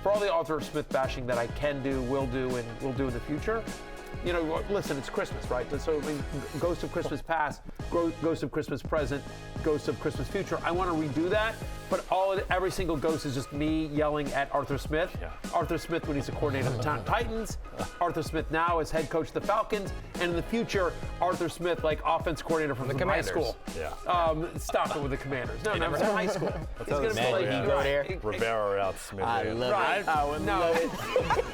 for all the Arthur Smith bashing that I can do, will do, and will do in the future, you know, listen, it's Christmas, right? So, I mean, Ghost of Christmas Past, Ghost of Christmas Present, Ghost of Christmas Future. I want to redo that, but every single ghost is just me yelling at Arthur Smith. Yeah. Arthur Smith when he's a coordinator of the Titans. Arthur Smith now as head coach of the Falcons. And in the future, Arthur Smith like offense coordinator from high school. Yeah. Stop it with the Commanders. No, never from high school. He's going to be like, you go there. Rivera out Smith. I love it. I would love it.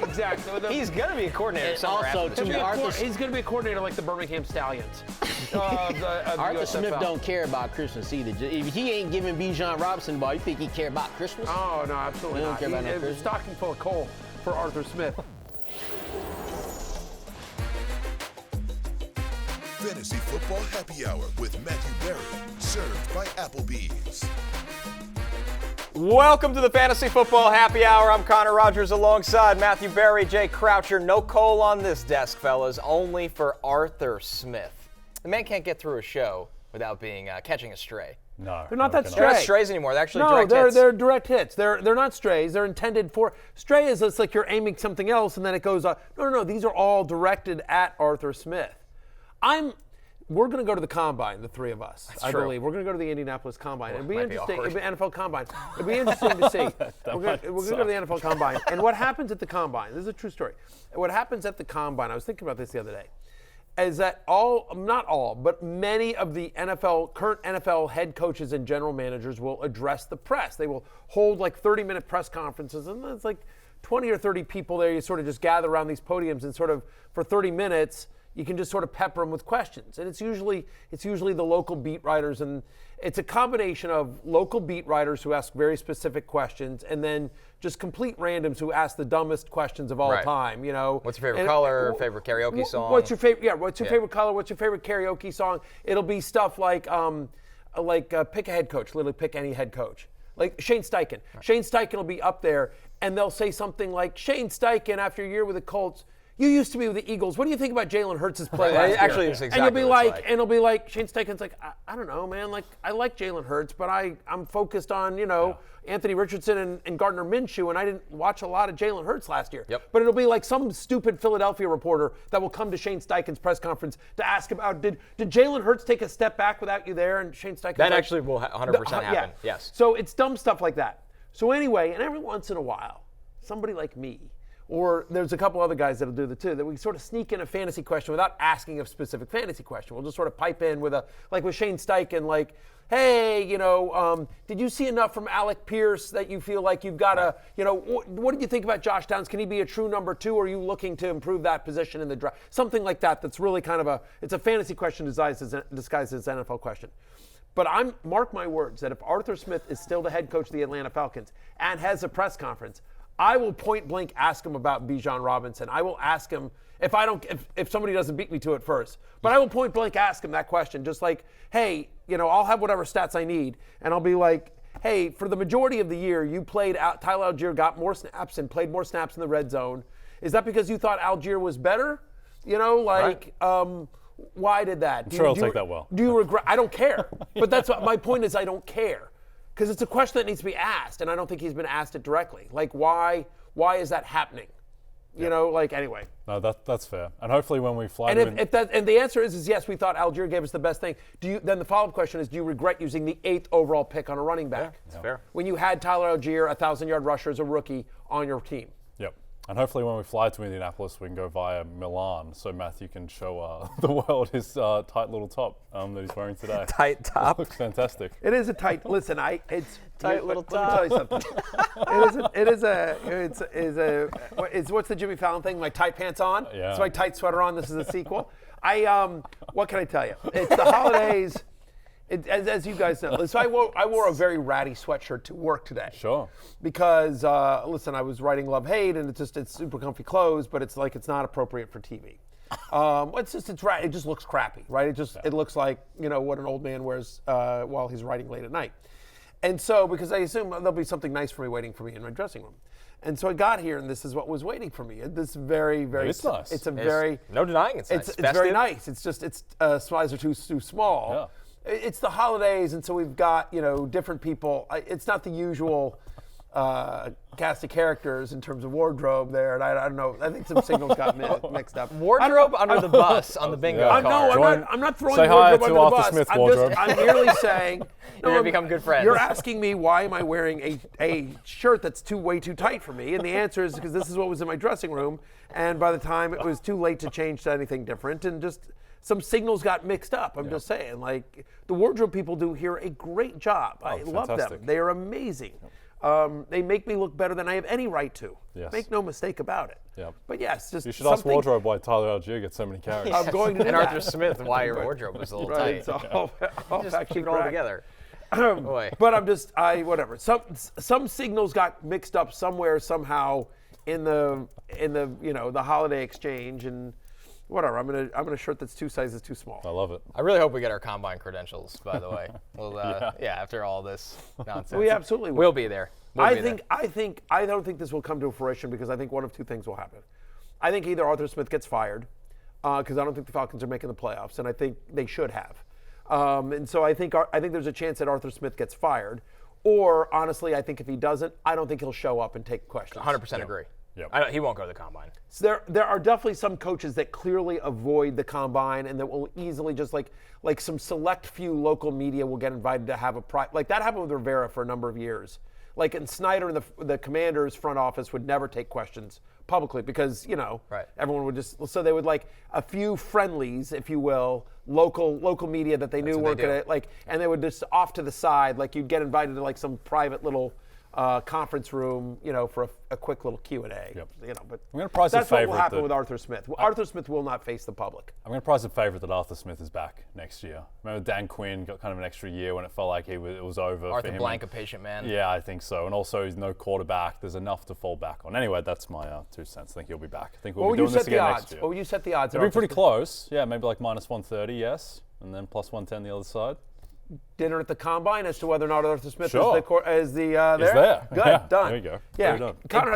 Exactly. He's going to be a coordinator somewhere. He's going to be a coordinator like the Birmingham Stallions. Arthur Smith don't care about Christmas either. If he ain't giving Bijan Robinson the ball, you think he care about Christmas? Oh, no, absolutely not. He don't care about no Christmas. Stocking full of coal for Arthur Smith. Fantasy Football Happy Hour with Matthew Berry, served by Applebee's. Welcome to the Fantasy Football Happy Hour. I'm Connor Rogers alongside Matthew Berry, Jay Croucher. No coal on this desk, fellas, only for Arthur Smith. The man can't get through a show without being catching a stray. No, they're not that stray. They're not strays anymore. They're actually direct hits. They're direct hits. They're not strays. They're intended for stray. Is it's like you're aiming something else and then it goes on. No. These are all directed at Arthur Smith. We're going to go to the Combine, the three of us. That's I true. believe we're going to go to the Indianapolis Combine. It'll be interesting. Awkward. It'll be NFL Combine. It'll be interesting to see. We're going to go to the NFL Combine. And what happens at the Combine? This is a true story. What happens at the Combine? I was thinking about this the other day. Is that not all, but many of the current NFL head coaches and general managers will address the press. They will hold like 30-minute press conferences, and it's like 20 or 30 people there. You sort of just gather around these podiums and sort of for 30 minutes, you can just sort of pepper them with questions. And it's usually the local beat writers, and it's a combination of local beat writers who ask very specific questions and then just complete randoms who ask the dumbest questions of all time, you know. What's your favorite color, favorite karaoke song? What's your favorite favorite color, what's your favorite karaoke song? It'll be stuff like pick a head coach, literally pick any head coach. Like Shane Steichen. Right. Shane Steichen will be up there and they'll say something like, Shane Steichen, after a year with the Colts, you used to be with the Eagles. What do you think about Jalen Hurts' play last year? Actually, it's exactly and it'll be like, Shane Steichen's like, I don't know, man. Like, I like Jalen Hurts, but I'm focused on, Anthony Richardson and Gardner Minshew, and I didn't watch a lot of Jalen Hurts last year. Yep. But it'll be like some stupid Philadelphia reporter that will come to Shane Steichen's press conference to ask about, did Jalen Hurts take a step back without you there? And Shane Steichen's that actually will 100% happen. Yeah. Yes. So it's dumb stuff like that. So anyway, and every once in a while, somebody like me, or there's a couple other guys that'll do the too, that we sort of sneak in a fantasy question without asking a specific fantasy question. We'll just sort of pipe in with with Shane Steichen, like, hey, did you see enough from Alec Pierce that you feel like you've got to, what do you think about Josh Downs? Can he be a true number 2, or are you looking to improve that position in the draft? Something like that that's really kind of it's a fantasy question disguised as an NFL question. But mark my words that if Arthur Smith is still the head coach of the Atlanta Falcons and has a press conference, I will point blank ask him about Bijan Robinson. I will ask him if somebody doesn't beat me to it first. But I will point blank ask him that question, just like, hey, I'll have whatever stats I need, and I'll be like, hey, for the majority of the year, you played out. Tyler Algier got more snaps and played more snaps in the red zone. Is that because you thought Algier was better? Why did that? I'm sure I'll take that well. Do you regret? I don't care. But that's what my point is. I don't care. Because it's a question that needs to be asked, and I don't think he's been asked it directly. Like, why is that happening? Anyway. No, that's fair. And hopefully when we fly and and the answer is yes, we thought Algier gave us the best thing. Then the follow-up question is, do you regret using the 8th overall pick on a running back? Yeah, that's fair. When you had Tyler Algier, 1,000-yard rusher as a rookie, on your team. Yep. And hopefully when we fly to Indianapolis, we can go via Milan, so Matthew can show the world his tight little top that he's wearing today. Tight top. It looks fantastic. It is a tight. Listen, it's tight little top. Let me tell you something. What's the Jimmy Fallon thing? My tight pants on. Yeah. It's my tight sweater on. This is a sequel. What can I tell you? It's the holidays. As you guys know, so I wore a very ratty sweatshirt to work today. Sure. Because listen, I was writing Love Hate, and it's super comfy clothes, but it's not appropriate for TV. It just looks crappy, right? It looks like what an old man wears while he's writing late at night. And so, because I assume there'll be something nice for me waiting for me in my dressing room. And so I got here, and this is what was waiting for me. This very, very. It's nice. No denying it's nice. It's very nice. It's just size are too small. Yeah. It's the holidays, and so we've got different people. It's not the usual cast of characters in terms of wardrobe there, and I don't know. I think some signals got mixed up. Wardrobe under the bus on the bingo card. No, I'm not throwing Say wardrobe hi under to the Arthur bus. Smith's wardrobe. I'm merely saying. You're going to become good friends. You're asking me why am I wearing a shirt that's way too tight for me, and the answer is because this is what was in my dressing room, and by the time it was too late to change to anything different, and just some signals got mixed up. I'm just saying, like, the wardrobe people do here a great job. I love them. fantastic. They are amazing. They make me look better than I have any right to. Yes. Make no mistake about it. Yep. But yes, just You should ask wardrobe why Tyler Algier gets so many carries. I'm going to do And that. Arthur Smith, why your wardrobe was a little Right, tight. it's all Just actually keep it all correct. together. Boy. But whatever. Some signals got mixed up somewhere somehow in the the holiday exchange, and whatever. I'm gonna a shirt that's 2 sizes too small. I love it. I really hope we get our combine credentials, by the way. We'll, after all this nonsense. We absolutely will. We'll be there. We'll be there. I don't think this will come to fruition because I think one of two things will happen. I think either Arthur Smith gets fired because I don't think the Falcons are making the playoffs, and I think they should have. And so I think there's a chance that Arthur Smith gets fired. Or honestly, I think if he doesn't, I don't think he'll show up and take questions. 100% agree. Yep. He won't go to the combine. So there are definitely some coaches that clearly avoid the combine and that will easily just like some select few local media will get invited to have like that happened with Rivera for a number of years. Like, and Snyder and the Commanders front office would never take questions publicly because, Right. everyone would just, so they would like a few friendlies, if you will, local media that they knew weren't going to, and they would just off to the side, like you'd get invited to like some private little conference room, for a quick little Q&A. Yep. But I'm gonna prize that's a what favorite will happen that- with Arthur Smith. Arthur Smith will not face the public. I'm going to prize a favorite that Arthur Smith is back next year. Remember Dan Quinn got kind of an extra year when it felt like it was over Arthur for him. Blank, a patient man. Yeah, I think so. And also, he's no quarterback. There's enough to fall back on. Anyway, that's my 2 cents. I think he'll be back. I think we'll be doing this again next year. What would you set the odds? It'll be pretty close. Yeah, maybe like minus 130, yes. And then plus 110 the other side. Dinner at the combine as to whether or not Arthur Smith Sure. is there. there. Good, Yeah, done. there you go. Yeah, Very done. Connor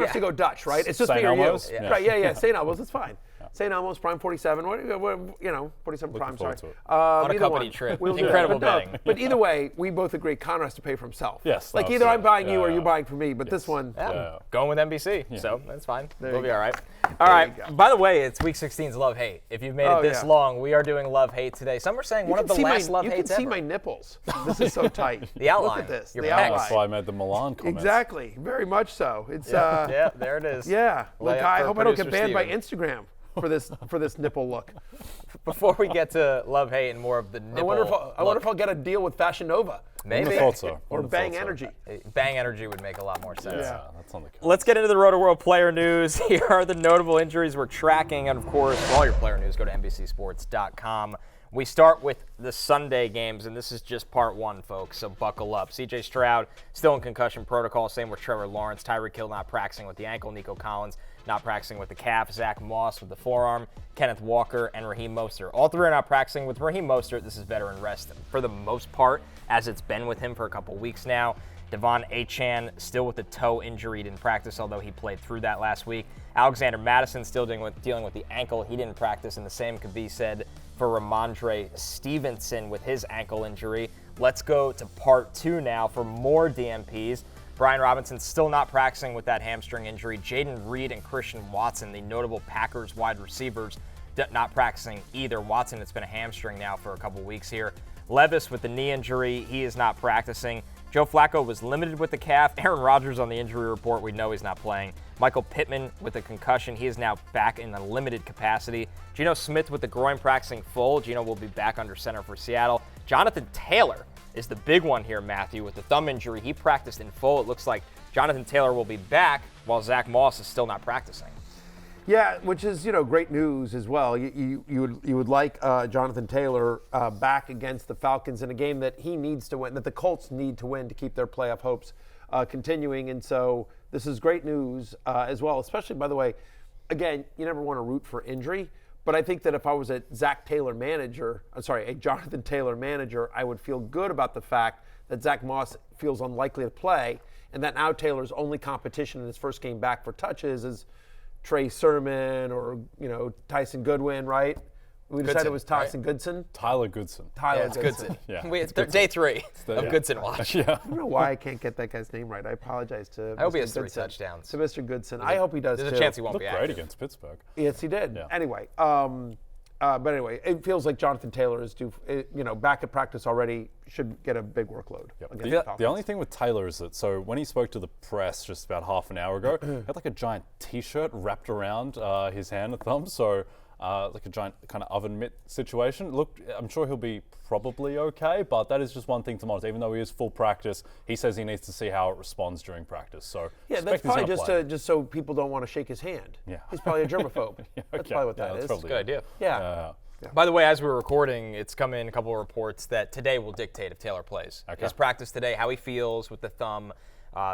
has to go Dutch, right? It's just St. me or you. Elmo's? Yeah. Yeah. Right? Yeah. St. Elmo's, it's fine. St. Elmo's Prime 47. 47 Prime. Sorry. forward to it. On a either company one. trip. We'll do Incredible that. betting. But either way, we both agree Connor has to pay for himself. Yes, Like no, either I'm absolutely. buying you or Yeah. you're buying for me. But this one, Yeah. Going with NBC, so that's fine. We'll you be go. all right. All you right. go. By the way, it's Week 16's Love Hate. If you've made it this yeah. long, we are doing Love Hate today. Some are saying one of the last Love you Hates can see ever. my nipples. This is so tight. The outline. Look at this. Your the pecs. outline. That's why I made the Milan comment. Exactly. Very much so. It's Yeah, there it is. Yeah. Look, Layup I for hope I don't get producer banned by Steven. Instagram for this nipple look. Before we get to Love Hate and more of the nipple I wonder if I'll get a deal with Fashion Nova. Maybe. Wouldn't have thought so. Or Wouldn't have Bang thought so. Energy. Bang Energy would make a lot more sense. Yeah, that's on the card. Let's get into the Rotoworld Player news. Here are the notable injuries we're tracking. And, of course, for all your player news, go to NBCSports.com. We start with the Sunday games, and this is just part one, folks, so buckle up. C.J. Stroud still in concussion protocol. Same with Trevor Lawrence. Tyreek Hill not practicing with the ankle. Nico Collins not practicing with the calf. Zack Moss with the forearm. Kenneth Walker and Raheem Mostert. All three are not practicing. With Raheem Mostert, this is veteran rest for the most part, as it's been with him for a couple weeks now. Achane still with the toe injury, didn't practice, although he played through that last week. Alexander Mattison still dealing with the ankle. He didn't practice, and the same could be said for Ramondre Stevenson with his ankle injury. Let's go to part two now for more DNPs. Brian Robinson still not practicing with that hamstring injury. Jaden Reed and Christian Watson, the notable Packers wide receivers, not practicing either. Watson, it's been a hamstring now for a couple weeks here. Levis with the knee injury, he is not practicing. Joe Flacco was limited with the calf. Aaron Rodgers on the injury report, we know he's not playing. Michael Pittman with a concussion, he is now back in a limited capacity. Geno Smith with the groin practicing full. Geno will be back under center for Seattle. Jonathan Taylor is the big one here, Matthew, with the thumb injury. He practiced in full. It looks like Jonathan Taylor will be back while Zack Moss is still not practicing. Yeah, which is great news as well. You would like Jonathan Taylor back against the Falcons in a game that he needs to win, that the Colts need to win to keep their playoff hopes continuing. And so this is great news as well, especially, by the way, again, you never want to root for injury, but I think that if I was a Jonathan Taylor manager, I would feel good about the fact that Zack Moss feels unlikely to play, and that now Taylor's only competition in his first game back for touches is Trey Sermon or Tyson Goodwin, right? We decided it was Goodson, Tyson Goodson. Tyler Goodson. Tyler It's Goodson. Yeah, It's day 3 of Goodson Watch. Yeah. I don't know why I can't get that guy's name right. I apologize to I hope he Mr. has 3 Goodson. touchdowns. To Mr. Goodson. I hope he does There's too. a chance he won't Looked be great active. against Pittsburgh. Yes, he did. Yeah. Anyway, but anyway, it feels like Jonathan Taylor is due. Back at practice already, should get a big workload. against The Falcons. only thing with Taylor is that, so when he spoke to the press just about half an hour ago, he had like a giant T-shirt wrapped around his hand and thumb, so like a giant kind of oven mitt situation. Look, I'm sure he'll be probably okay, but that is just one thing to monitor. Even though he is full practice, he says he needs to see how it responds during practice. So Yeah, expect that's he's probably gonna play. just so people don't want to shake his hand. Yeah. He's probably a germaphobe. Yeah, That's okay. probably what Yeah, that that's is. probably Good idea. Yeah. By the way, as we were recording, it's come in a couple of reports that today will dictate if Taylor plays. Okay. His practice today, how he feels with the thumb.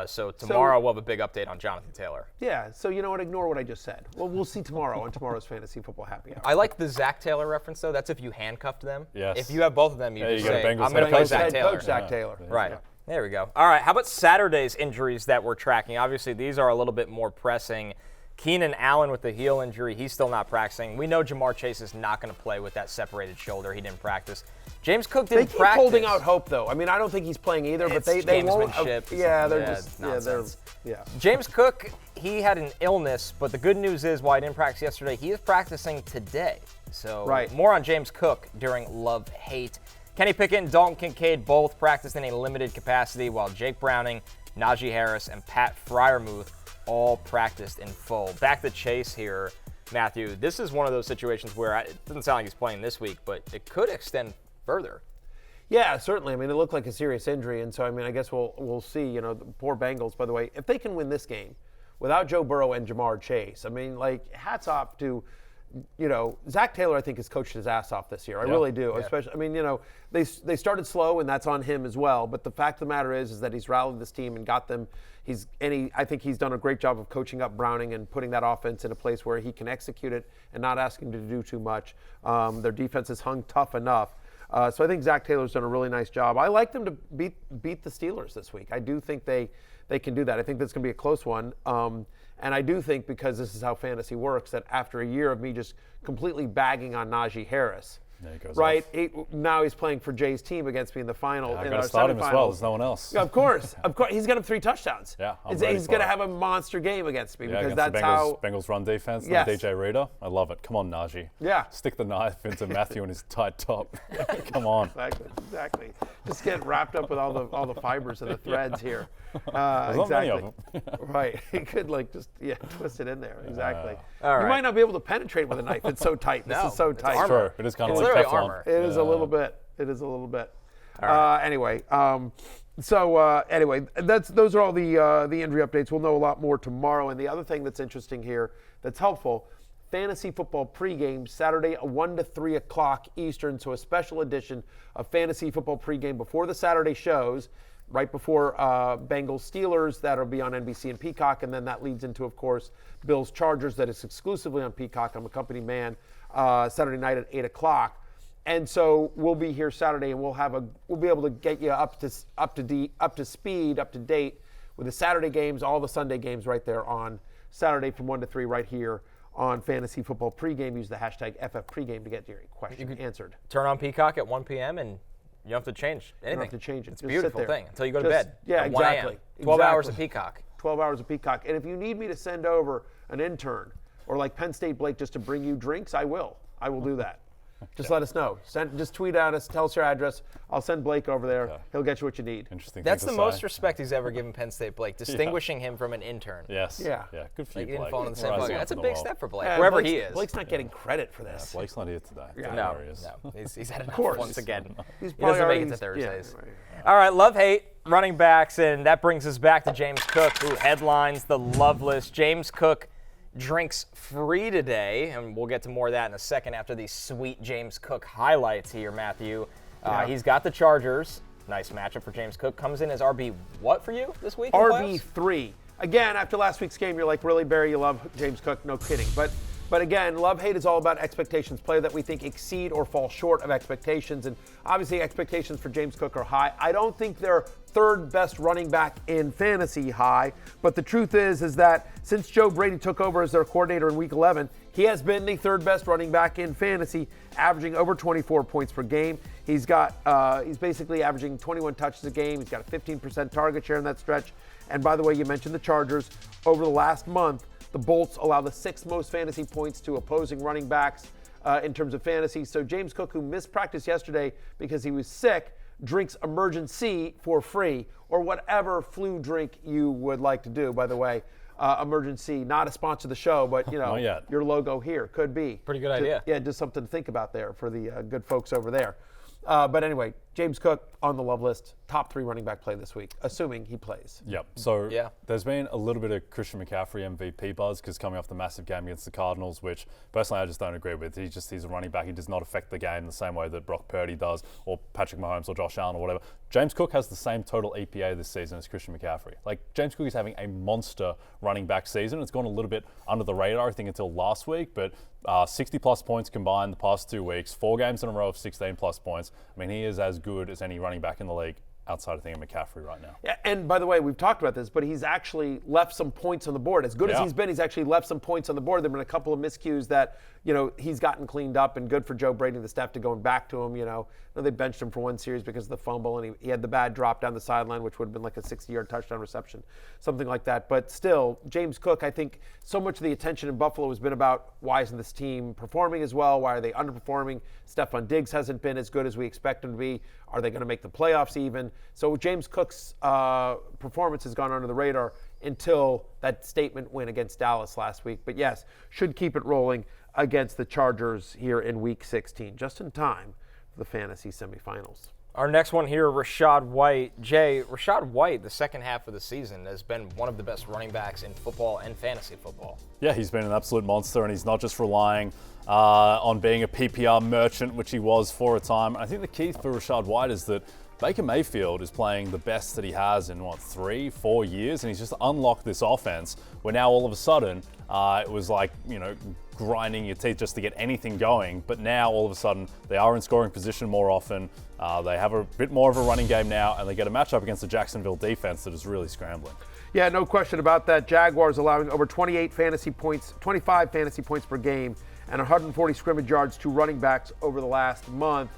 So tomorrow we'll have a big update on Jonathan Taylor. Yeah, so you know what? Ignore what I just said. Well, we'll see tomorrow on tomorrow's Fantasy Football Happy Hour. I like the Zach Taylor reference, though. That's if you handcuffed them. Yes. If you have both of them, you Yeah, just you got a say, Bengals I'm going to play head Zach Head Taylor. coach Zach Taylor. Right. Yeah. There we go. All right. How about Saturday's injuries that we're tracking? Obviously, these are a little bit more pressing. Keenan Allen with the heel injury, he's still not practicing. We know Jamar Chase is not going to play with that separated shoulder. He didn't practice. James Cook They didn't keep practice. holding out hope, though. I mean, I don't think he's playing either, but It's they won't. gamesmanship. Yeah, they're Yeah, just it's nonsense. yeah. James Cook, he had an illness, but the good news is, while he didn't practice yesterday, he is practicing today. So Right. more on James Cook during Love-Hate. Kenny Pickett and Dalton Kincaid both practiced in a limited capacity, while Jake Browning, Najee Harris, and Pat Freiermuth all practiced in full. Back to Chase here, Matthew. This is one of those situations where it doesn't sound like he's playing this week, but it could extend further. Yeah, certainly. I mean, it looked like a serious injury, and so I mean, I guess we'll see. The poor Bengals. By the way, if they can win this game without Joe Burrow and Jamar Chase, I mean, like hats off to, Zach Taylor. I think has coached his ass off this year. I really do. Yeah. Especially, I mean, they started slow, and that's on him as well. But the fact of the matter is that he's rallied this team and got them. I think he's done a great job of coaching up Browning and putting that offense in a place where he can execute it and not asking to do too much. Their defense is hung tough enough. So I think Zach Taylor's done a really nice job. I like them to beat the Steelers this week. I do think they can do that. I think that's going to be a close one. And I do think, because this is how fantasy works, that after a year of me just completely bagging on Najee Harris, There he goes right? off. Now he's playing for Jay's team against me in the final. I in got our to start him as well. semifinals. There's no one else. Yeah, of course. He's got him 3 touchdowns. Yeah, I'm he's ready he's for going to it. have a monster game against me Yeah, because against that's the how. Bengals run defense, and Yes. DJ Reader. I love it. Come on, Najee. Yeah. Stick the knife into Matthew and his tight top. Come on. Exactly. Just get wrapped up with all the fibers and the threads here. There's not many of Exactly. Right. He could twist it in there. Exactly. All You right. might not be able to penetrate with a knife. It's so tight. No, This is so it's tight. armor. True. It is kind of It's like literally Teflon. armor. It is a little bit. It is a little bit. Anyway, those are all the injury updates. We'll know a lot more tomorrow. And the other thing that's interesting here, that's helpful, Fantasy Football pregame Saturday, 1 to 3 o'clock Eastern. So a special edition of Fantasy Football pregame before the Saturday shows, right before Bengals Steelers. That'll be on NBC and Peacock, and then that leads into, of course, Bills Chargers. That is exclusively on Peacock. I'm a company man. Saturday night at 8 o'clock. And so we'll be here Saturday, and we'll be able to get you up to speed, up to date with the Saturday games, all the Sunday games right there on Saturday from 1 to 3 right here on Fantasy Football Pregame. Use the hashtag FFPregame to get your question answered. Turn on Peacock at 1 p.m. and you don't have to change anything. You don't have to change it. It's a Just beautiful sit there. thing until you go to Just- bed. yeah, at 1 a.m. exactly. 12 hours of Exactly. Peacock. 12 hours of Peacock. And if you need me to send over an intern or like Penn State Blake just to bring you drinks, I will. I will do that. Just let us know. Just tweet at us. Tell us your address. I'll send Blake over there. Okay. He'll get you what you need. Interesting. That's thing the to most say. respect he's ever given Penn State Blake, distinguishing him from an intern. Yes. Yeah. Yeah. Good for Like, you, he didn't Blake. fall in the same Rising bucket. up That's a in the big world. step for Blake, Yeah, wherever Blake's- he is. Blake's not getting credit for this. Blake's not here today. Yeah. Don't No, know where he is. no. He's had enough course. once again. He's He doesn't probably make it to already- Thursdays. yeah, right. All right, love-hate running backs, and that brings us back to James Cook, who headlines the love list. James Cook drinks free today, and we'll get to more of that in a second after these sweet James Cook highlights here, Matthew. He's got the Chargers. Nice matchup for James Cook. Comes in as RB what for you this week? in the playoffs? RB3. Again, after last week's game, you're like, really, Barry, you love James Cook? No kidding. But again, love-hate is all about expectations. Player that we think exceed or fall short of expectations. And obviously, expectations for James Cook are high. I don't think they're third best running back in fantasy high. But the truth is that since Joe Brady took over as their coordinator in Week 11, he has been the third best running back in fantasy, averaging over 24 points per game. He's basically averaging 21 touches a game. He's got a 15% target share in that stretch. And by the way, you mentioned the Chargers. Over the last month, the Bolts allow the 6th most fantasy points to opposing running backs in terms of fantasy. So James Cook, who missed practice yesterday because he was sick, drinks Emergency for free, or whatever flu drink you would like to do. By the way, Emergency, not a sponsor of the show, but Not yet. your logo here could be. Pretty good idea. Yeah, just something to think about there for the good folks over there. But anyway, James Cook on the love list, top 3 running back play this week, assuming he plays. Yep. So there's been a little bit of Christian McCaffrey MVP buzz because coming off the massive game against the Cardinals, which personally I just don't agree with. He's a running back. He does not affect the game the same way that Brock Purdy does, or Patrick Mahomes, or Josh Allen, or whatever. James Cook has the same total EPA this season as Christian McCaffrey. Like, James Cook is having a monster running back season. It's gone a little bit under the radar, I think, until last week, but 60-plus points combined the past 2 weeks, 4 games in a row of 16-plus points. I mean, he is as good as any running back in the league outside of thinking McCaffrey right now. Yeah, and by the way, we've talked about this, but he's actually left some points on the board. As good as he's been, he's actually left some points on the board. There have been a couple of miscues that, he's gotten cleaned up, and good for Joe Brady and the staff to going back to him. They benched him for one series because of the fumble, and he had the bad drop down the sideline, which would have been like a 60-yard touchdown reception, something like that. But still, James Cook, I think so much of the attention in Buffalo has been about why isn't this team performing as well? Why are they underperforming? Stephon Diggs hasn't been as good as we expect him to be. Are they going to make the playoffs even? So James Cook's performance has gone under the radar until that statement win against Dallas last week. But yes, should keep it rolling against the Chargers here in Week 16, just in time for the fantasy semifinals. Our next one here, Rachaad White. Jay, Rachaad White, the second half of the season, has been one of the best running backs in football and fantasy football. Yeah, he's been an absolute monster, and he's not just relying on being a PPR merchant, which he was for a time. I think the key for Rachaad White is that Baker Mayfield is playing the best that he has in, 3-4 years, and he's just unlocked this offense where now all of a sudden it was like, grinding your teeth just to get anything going, but now all of a sudden they are in scoring position more often. They have a bit more of a running game now, and they get a matchup against the Jacksonville defense that is really scrambling. Yeah, no question about that. Jaguars allowing over 25 fantasy points per game, and 140 scrimmage yards to running backs over the last month.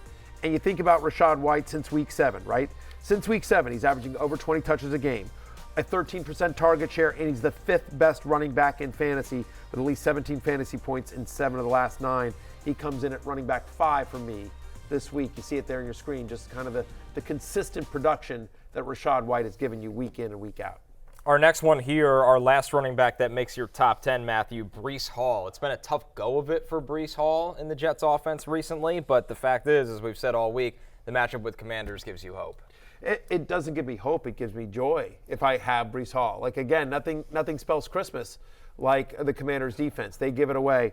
And you think about Rachaad White since Week 7, right? Since Week 7, he's averaging over 20 touches a game, a 13% target share, and he's the 5th best running back in fantasy with at least 17 fantasy points in 7 of the last 9. He comes in at running back 5 for me this week. You see it there on your screen, just kind of the consistent production that Rachaad White has given you week in and week out. Our next one here, our last running back that makes your top 10, Matthew, Breece Hall. It's been a tough go of it for Breece Hall in the Jets offense recently, but the fact is, as we've said all week, the matchup with Commanders gives you hope. It doesn't give me hope, it gives me joy if I have Breece Hall. Like, again, nothing spells Christmas like the Commanders' defense. They give it away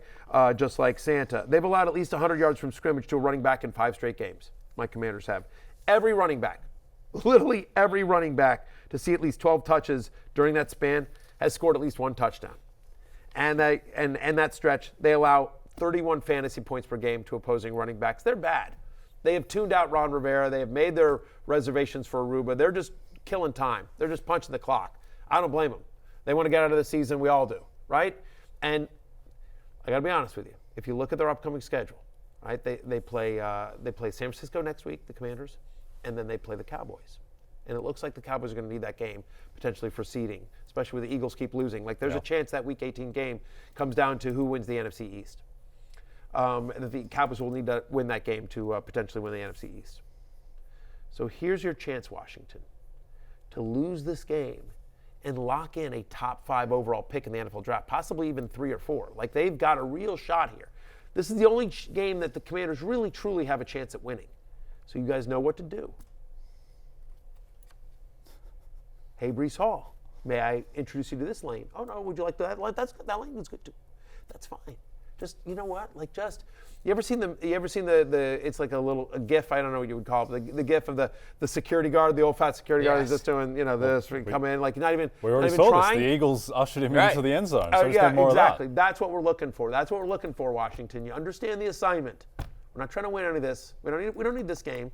just like Santa. They've allowed at least 100 yards from scrimmage to a running back in 5 straight games. My Commanders have. Every running back, literally every running back, to see at least 12 touches during that span has scored at least 1 touchdown. And that stretch, they allow 31 fantasy points per game to opposing running backs. They're bad. They have tuned out Ron Rivera. They have made their reservations for Aruba. They're just killing time. They're just punching the clock. I don't blame them. They want to get out of the season. We all do, right? And I got to be honest with you. If you look at their upcoming schedule, right? They play San Francisco next week, the Commanders, and then they play the Cowboys. And it looks like the Cowboys are going to need that game potentially for seeding, especially with the Eagles keep losing. Like, there's a chance that Week 18 game comes down to who wins the NFC East. And the Cowboys will need to win that game to potentially win the NFC East. So here's your chance, Washington, to lose this game and lock in a top 5 overall pick in the NFL draft, possibly even 3 or 4. Like, they've got a real shot here. This is the only game that the Commanders really, truly have a chance at winning. So you guys know what to do. Hey, Breece Hall, may I introduce you to this lane? Oh, no, would you like that lane? That lane is good, too. That's fine. Just, you know what? Like, just, you ever seen the it's like a GIF, I don't know what you would call it, the GIF of the security guard, the old fat security guard who's just doing, this, come in, like, not even We already not even saw trying. this. The Eagles ushered him into the end zone. So Oh, yeah, more exactly. Of that. That's what we're looking for. That's what we're looking for, Washington. You understand the assignment. We're not trying to win any of this. We don't need this game.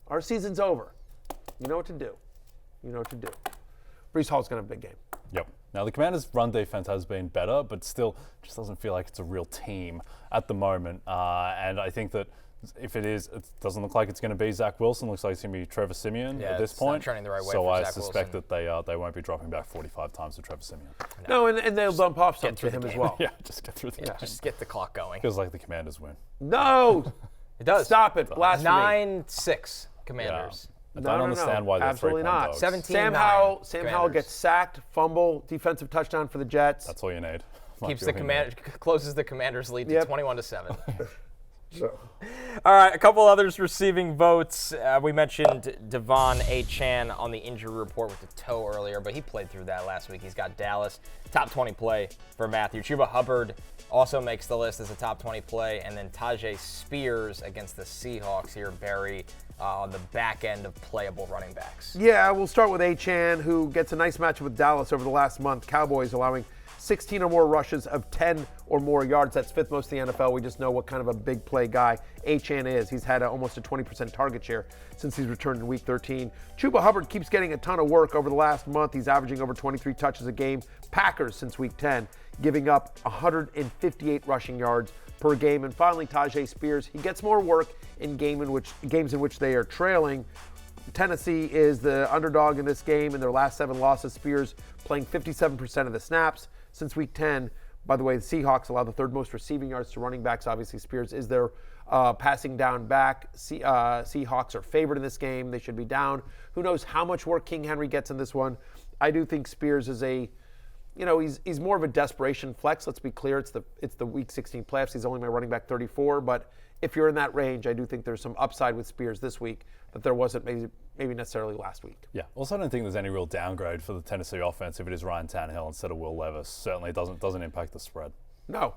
Our season's over. You know what to do. You know what to do. Breece Hall's going to have a big game. Yep. Now, the Commanders' run defense has been better, but still just doesn't feel like it's a real team at the moment. And I think that if it is, it doesn't look like it's going to be Zach Wilson. Looks like it's going to be Trevor Siemian at this point. Not trending the right way so for I Zach suspect Wilson. that they won't be dropping back 45 times to Trevor Siemian. No, and they'll dump off some to him as well. Yeah, just get through the game. Just get the clock going. Feels like the Commanders win. No! It does. Stop it. Blasphemy. 9-6 Commanders. I don't understand why they're Absolutely 3-point not. dogs. 17. Sam Howell gets sacked, fumble, defensive touchdown for the Jets. That's all you need. Keeps the closes the Commanders' lead to Yep. 21-7. All right, a couple others receiving votes. We mentioned Devon Achane on the injury report with the toe earlier, but he played through that last week. He's got Dallas. Top 20 play for Matthew. Chuba Hubbard also makes the list as a top 20 play, and then Tyjae Spears against the Seahawks here, Barry, on the back end of playable running backs. Yeah, we'll start with Achane, who gets a nice matchup with Dallas over the last month. Cowboys allowing 16 or more rushes of 10 or more yards. That's fifth most in the NFL. We just know what kind of a big play guy Achane is. He's had almost a 20% target share since he's returned in Week 13. Chuba Hubbard keeps getting a ton of work over the last month. He's averaging over 23 touches a game. Packers since Week 10, giving up 158 rushing yards per game. And finally, Tyjae Spears. He gets more work in games in which they are trailing. Tennessee is the underdog in this game in their last 7 losses. Spears playing 57% of the snaps since Week 10. By the way, the Seahawks allow the third most receiving yards to running backs. Obviously, Spears is their passing down back. Seahawks are favored in this game. They should be down. Who knows how much work King Henry gets in this one. I do think Spears is he's more of a desperation flex. Let's be clear. It's the Week 16 playoffs. He's only my running back 34, but if you're in that range, I do think there's some upside with Spears this week that there wasn't maybe necessarily last week. Yeah. Also, I don't think there's any real downgrade for the Tennessee offense if it is Ryan Tannehill instead of Will Levis. Certainly doesn't impact the spread. No.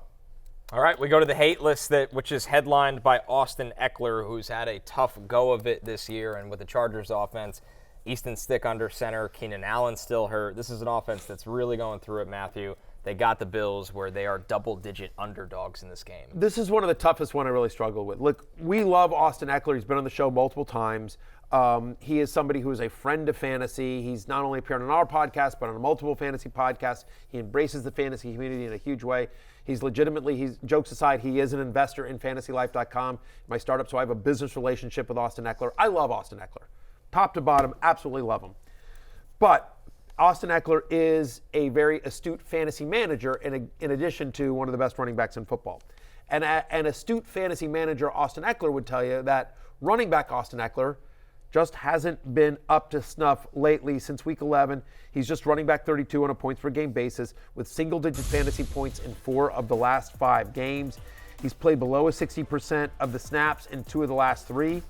All right, we go to the hate list, which is headlined by Austin Eckler, who's had a tough go of it this year. And with the Chargers offense, Easton Stick under center, Keenan Allen still hurt. This is an offense that's really going through it, Matthew. They got the Bills where they are double-digit underdogs in this game. This is one of the toughest one I really struggle with. Look, we love Austin Eckler. He's been on the show multiple times. He is somebody who is a friend of fantasy. He's not only appeared on our podcast, but on multiple fantasy podcasts. He embraces the fantasy community in a huge way. He's legitimately, jokes aside, he is an investor in fantasylife.com, my startup, so I have a business relationship with Austin Eckler. I love Austin Eckler. Top to bottom, absolutely love him. But Austin Eckler is a very astute fantasy manager in addition to one of the best running backs in football. And an astute fantasy manager, Austin Eckler, would tell you that running back Austin Eckler just hasn't been up to snuff lately since Week 11. He's just running back 32 on a points per game basis with single-digit fantasy points in 4 of the last 5 games. He's played below a 60% of the snaps in 2 of the last 3.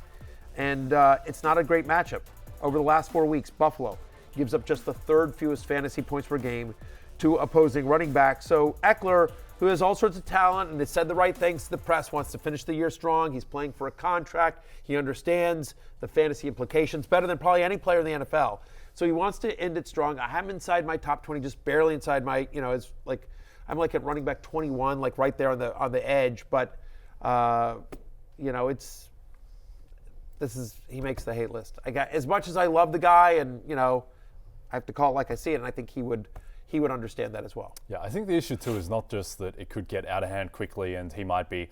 And it's not a great matchup. Over the last 4 weeks, Buffalo gives up just the 3rd fewest fantasy points per game to opposing running backs. So Eckler, who has all sorts of talent and has said the right things to the press, wants to finish the year strong. He's playing for a contract. He understands the fantasy implications better than probably any player in the NFL. So he wants to end it strong. I have him inside my top 20, just barely inside my, it's like I'm like at running back 21, like right there on the edge. But he makes the hate list. As much as I love the guy, and I have to call it like I see it, and I think he would understand that as well. Yeah, I think the issue too is not just that it could get out of hand quickly, and it might be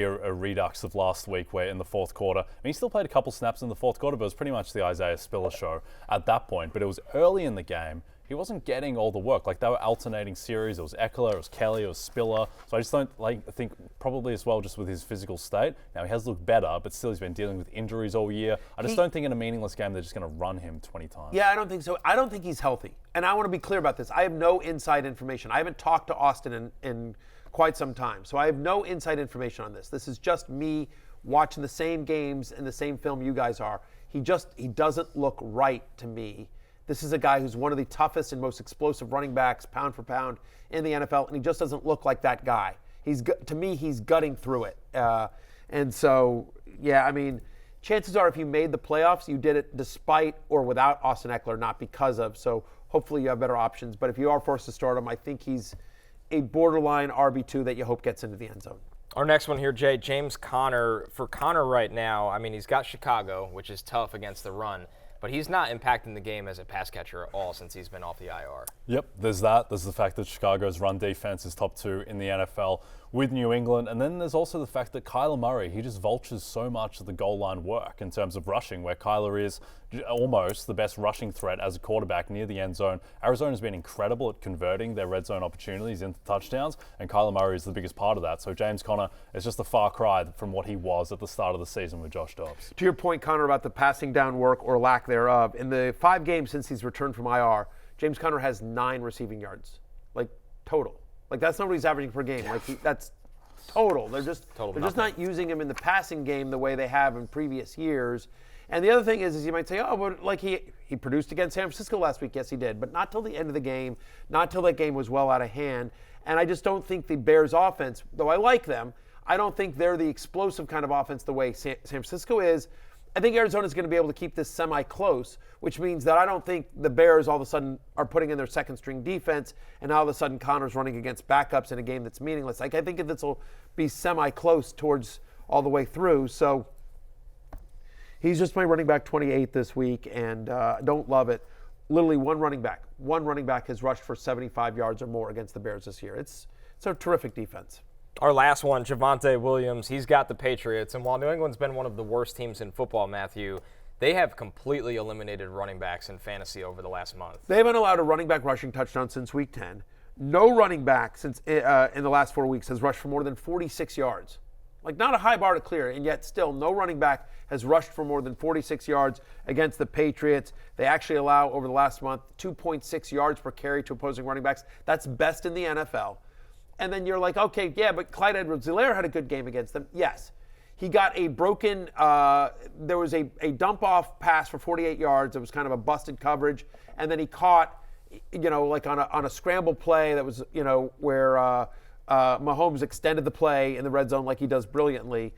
a redux of last week where in the fourth quarter, he still played a couple snaps in the fourth quarter, but it was pretty much the Isaiah Spiller show at that point. But it was early in the game. He wasn't getting all the work. Like, they were alternating series. It was Eckler, it was Kelly, it was Spiller. So I just don't think probably as well just with his physical state. Now, he has looked better, but still he's been dealing with injuries all year. I just don't think in a meaningless game they're just going to run him 20 times. Yeah, I don't think so. I don't think he's healthy. And I want to be clear about this. I have no inside information. I haven't talked to Austin in quite some time. So I have no inside information on this. This is just me watching the same games and the same film you guys are. He doesn't look right to me. This is a guy who's one of the toughest and most explosive running backs, pound for pound, in the NFL, and he just doesn't look like that guy. To me, he's gutting through it. And so, yeah, chances are if you made the playoffs, you did it despite or without Austin Eckler, not because of. So hopefully you have better options. But if you are forced to start him, I think he's a borderline RB2 that you hope gets into the end zone. Our next one here, Jay, James Conner. For Conner right now, he's got Chicago, which is tough against the run. but he's not impacting the game as a pass catcher at all since he's been off the IR. Yep, there's that. There's the fact that Chicago's run defense is top 2 in the NFL with New England. And then there's also the fact that Kyler Murray, he just vultures so much of the goal line work in terms of rushing, where Kyler is almost the best rushing threat as a quarterback near the end zone. Arizona's been incredible at converting their red zone opportunities into touchdowns, and Kyler Murray is the biggest part of that. So James Conner is just a far cry from what he was at the start of the season with Josh Dobbs. To your point, Connor, about the passing down work or lack thereof, in the 5 games since he's returned from IR, James Conner has 9 receiving yards, like total. Like that's not what he's averaging per game. Like that's total. They're just not using him in the passing game the way they have in previous years. And the other thing is you might say, oh, but like he produced against San Francisco last week. Yes, he did, but not till the end of the game, not till that game was well out of hand. And I just don't think the Bears offense, though I like them, I don't think they're the explosive kind of offense the way San Francisco is. I think Arizona's going to be able to keep this semi-close, which means that I don't think the Bears all of a sudden are putting in their second-string defense, and all of a sudden Connor's running against backups in a game that's meaningless. Like I think this will be semi-close towards all the way through. So he's just my running back 28 this week, and don't love it. Literally one running back has rushed for 75 yards or more against the Bears this year. It's a terrific defense. Our last one, Javonte Williams, he's got the Patriots. And while New England's been one of the worst teams in football, Matthew, they have completely eliminated running backs in fantasy over the last month. They haven't allowed a running back rushing touchdown since week 10. No running back since in the last 4 weeks has rushed for more than 46 yards. Like not a high bar to clear, and yet still no running back has rushed for more than 46 yards against the Patriots. They actually allow over the last month 2.6 yards per carry to opposing running backs. That's best in the NFL. And then you're like, okay, yeah, but Clyde Edwards-Helaire had a good game against them. Yes. He got a broken, there was a dump-off pass for 48 yards. It was kind of a busted coverage. And then he caught, like on a scramble play that was, where Mahomes extended the play in the red zone like he does brilliantly.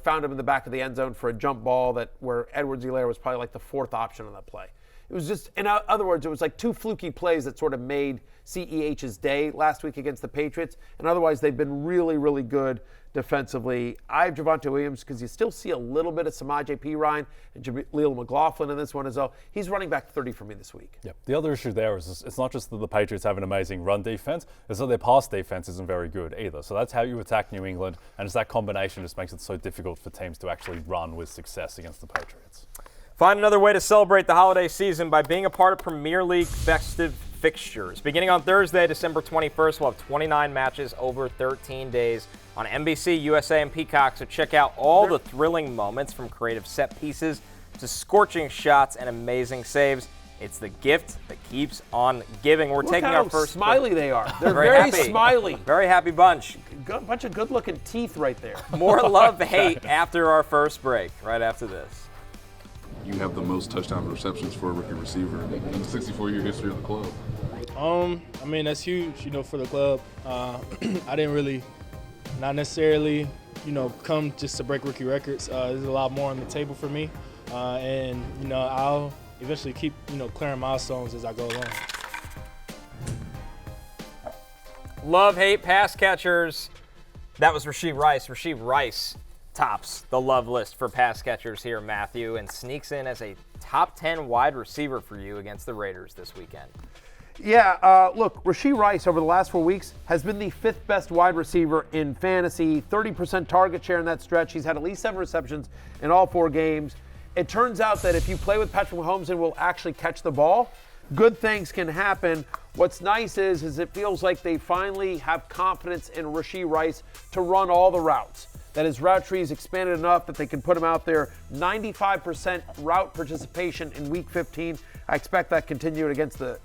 Found him in the back of the end zone for a jump ball where Edwards-Helaire was probably like the 4th option on that play. It was just, in other words, it was like 2 fluky plays that sort of made CEH's day last week against the Patriots. And otherwise, they've been really, really good defensively. I have Javonte Williams because you still see a little bit of Samaje Perine and Jaleel McLaughlin in this one as well. He's running back 30 for me this week. Yep. The other issue there is it's not just that the Patriots have an amazing run defense, it's that their pass defense isn't very good either. So that's how you attack New England, and it's that combination just makes it so difficult for teams to actually run with success against the Patriots. Find another way to celebrate the holiday season by being a part of Premier League festive fixtures. Beginning on Thursday, December 21st, we'll have 29 matches over 13 days on NBC, USA, and Peacock. So check out all the thrilling moments from creative set pieces to scorching shots and amazing saves. It's the gift that keeps on giving. We're taking our first smiley they are. They're very smiley. Very happy bunch. Bunch of good-looking teeth right there. More love, hate after our first break, right after this. You have the most touchdown receptions for a rookie receiver in the 64-year history of the club. I mean, that's huge, for the club. I didn't really, not necessarily, come just to break rookie records. There's a lot more on the table for me. And I'll eventually keep, clearing milestones as I go along. Love, hate, pass catchers. That was Rashee Rice. Rashee Rice tops the love list for pass catchers here, Matthew, and sneaks in as a top 10 wide receiver for you against the Raiders this weekend. Yeah, look, Rashee Rice over the last 4 weeks has been the 5th best wide receiver in fantasy, 30% target share in that stretch. He's had at least 7 receptions in all 4 games. It turns out that if you play with Patrick Mahomes and will actually catch the ball, good things can happen. What's nice is it feels like they finally have confidence in Rashee Rice to run all the routes. That his route tree is expanded enough that they can put him out there. 95% route participation in Week 15. I expect that continued against the